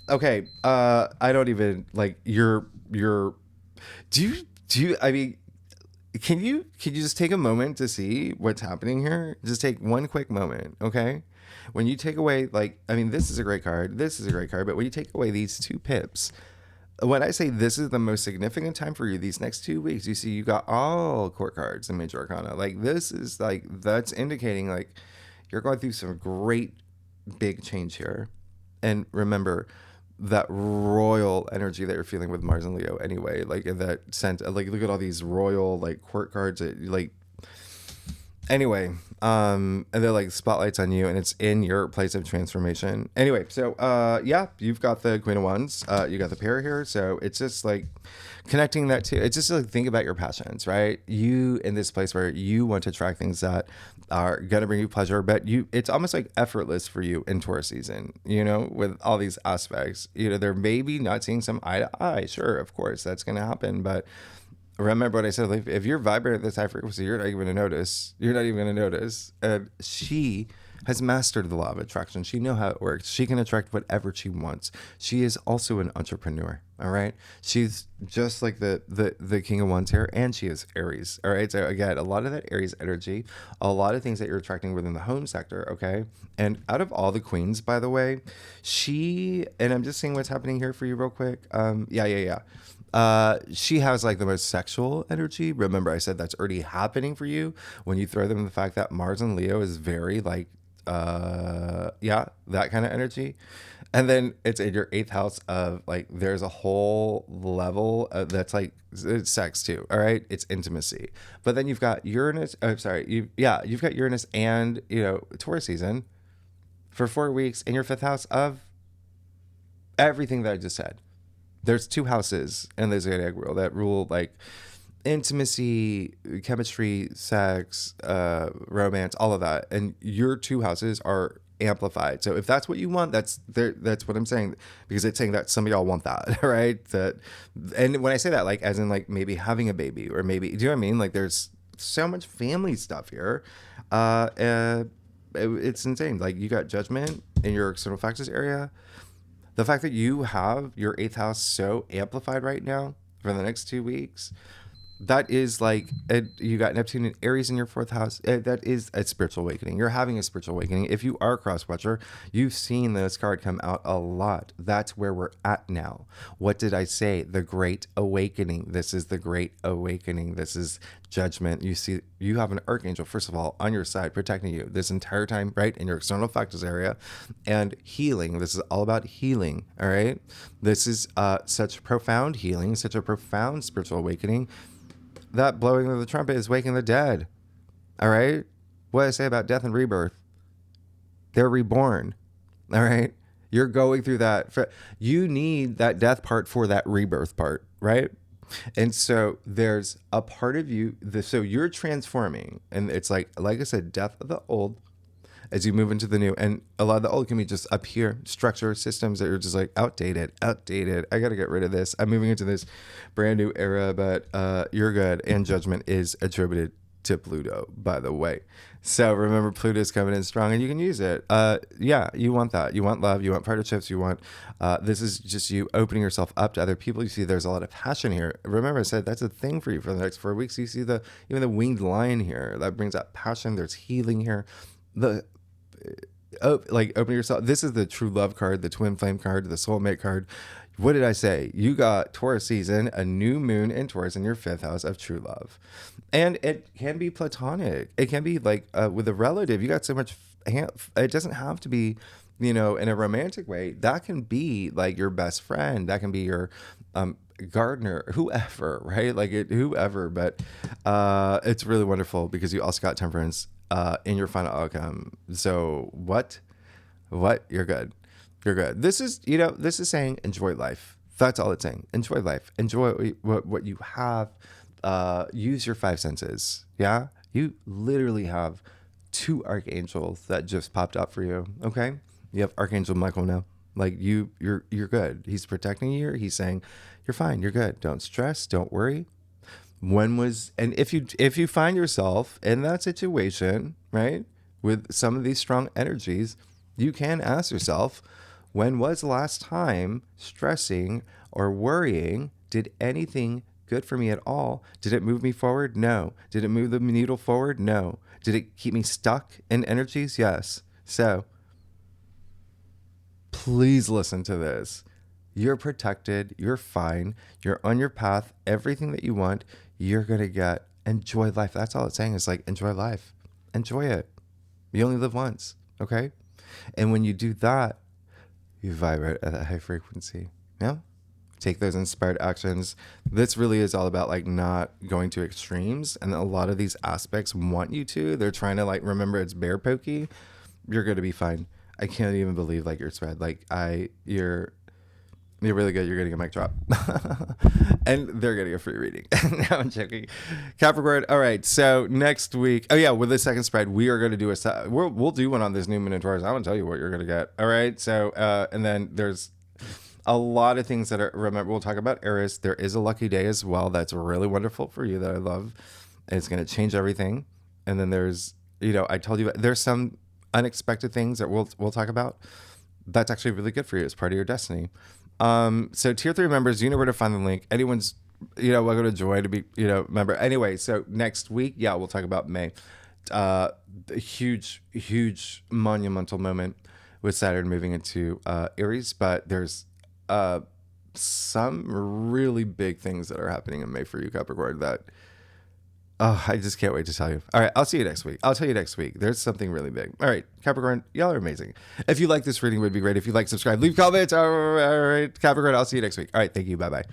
okay, I don't even do you I mean, can you just take a moment to see what's happening here? Just take one quick moment, okay? When you take away, this is a great card, but when you take away these 2 pips, when I say this is the most significant time for you, these next 2 weeks, you see, you got all court cards and major arcana. Like, this is like, that's indicating like you're going through some great big change here. And remember that royal energy that you're feeling with Mars and Leo anyway, like in that sense, like look at all these royal like court cards that, like, anyway, and they're like spotlights on you, and it's in your place of transformation. Anyway, so yeah, you've got the Queen of Wands, you got the pair here, so it's just like connecting that to, it's just like, think about your passions, right? You in this place where you want to attract things that are gonna bring you pleasure, but you, it's almost like effortless for you in Taurus season, you know, with all these aspects. You know, they're maybe not seeing some eye to eye, sure, of course that's gonna happen, but remember what I said, like, if you're vibrating at this high frequency, you're not even going to notice. You're not even going to notice. And she has mastered the law of attraction. She knows how it works. She can attract whatever she wants. She is also an entrepreneur. All right. She's just like the King of Wands here, and she is Aries. All right. So again, a lot of that Aries energy, a lot of things that you're attracting within the home sector. Okay. And out of all the queens, by the way, she, and I'm just seeing what's happening here for you real quick. Yeah. She has like the most sexual energy. Remember, I said that's already happening for you when you throw them in the fact that Mars and Leo is very like, yeah, that kind of energy. And then it's in your eighth house of like, there's a whole level that's like, it's sex too. All right. It's intimacy. But then you've got Uranus. Oh, sorry. You've got Uranus and, you know, Taurus season for 4 weeks in your fifth house of everything that I just said. There's 2 houses in the zodiac world that rule like intimacy, chemistry, sex, romance, all of that, and your 2 houses are amplified. So if that's what you want, that's what I'm saying, because it's saying that some of y'all want that, right? That, and when I say that, like as in like maybe having a baby, or maybe, do you know what I mean? Like there's so much family stuff here. It's insane. Like you got judgment in your external factors area. The fact that you have your 8th house so amplified right now for the next 2 weeks, that is like, you got Neptune and Aries in your 4th house. That is a spiritual awakening. You're having a spiritual awakening. If you are a cross watcher, you've seen this card come out a lot. That's where we're at now. What did I say? The Great Awakening. This is the Great Awakening. This is judgment. You see, you have an archangel, first of all, on your side, protecting you this entire time, right? In your external factors area, and healing. This is all about healing. All right. This is such profound healing, such a profound spiritual awakening. That blowing of the trumpet is waking the dead. All right. What did I say about death and rebirth? They're reborn. All right. You're going through that. You need that death part for that rebirth part, right? And so there's a part of you, so you're transforming, and it's like I said, death of the old as you move into the new. And a lot of the old can be just up here, structure, systems that are just like outdated. I got to get rid of this. I'm moving into this brand new era, but you're good. And judgment is attributed to Pluto, by the way. So remember, Pluto's coming in strong, and you can use it. Yeah, you want that. You want love. You want partnerships. You want, this is just you opening yourself up to other people. You see there's a lot of passion here. Remember, I said that's a thing for you for the next 4 weeks. You see even the winged lion here. That brings out passion. There's healing here. Like open yourself. This is the true love card, the twin flame card, the soulmate card. What did I say? You got Taurus season, a new moon in Taurus in your 5th house of true love. And it can be platonic. It can be like with a relative. You got so much, it doesn't have to be, in a romantic way. That can be like your best friend. That can be your gardener, whoever, right? Like whoever. But it's really wonderful because you also got temperance in your final outcome. So what? You're good. You're good. This is saying enjoy life. That's all it's saying. Enjoy life. Enjoy what you have. Use your 5 senses. Yeah. You literally have 2 archangels that just popped up for you. Okay. You have Archangel Michael now. Like you're good. He's protecting you. He's saying you're fine. You're good. Don't stress. Don't worry. And if you find yourself in that situation, right, with some of these strong energies, you can ask yourself, when was the last time stressing or worrying did anything good for me at all? Did it move me forward? No. Did it move the needle forward? No. Did it keep me stuck in energies? Yes. So please listen to this. You're protected. You're fine. You're on your path. Everything that you want, you're going to get. Enjoy life. That's all it's saying is like, enjoy life. Enjoy it. You only live once. Okay. And when you do that, you vibrate at a high frequency. Yeah. Take those inspired actions. This really is all about like not going to extremes. And a lot of these aspects want you to. They're trying to like, remember it's bear pokey. You're going to be fine. I can't even believe like you're spread. Like you're really good. You're getting a mic drop. And they're getting a free reading. No, I'm joking. Capricorn. All right. So next week, oh yeah, with the second spread, we are going to do we'll do one on this new moon in Taurus. I want to tell you what you're going to get. All right. So, and then there's a lot of things that are, remember, we'll talk about Aries. There is a lucky day as well. That's really wonderful for you that I love. It's going to change everything. And then there's, I told you, there's some unexpected things that we'll talk about. That's actually really good for you. It's part of your destiny. So tier 3 members, you know where to find the link. Anyone's, welcome to join to be, member. Anyway, so next week, yeah, we'll talk about May. A huge monumental moment with Saturn moving into Aries, but there's some really big things that are happening in May for you, Capricorn, that I just can't wait to tell you. All right, I'll see you next week. I'll tell you next week. There's something really big. All right, Capricorn, y'all are amazing. If you like this reading, it would be great. If you like, subscribe, leave comments. All right, Capricorn, I'll see you next week. All right, thank you. Bye-bye.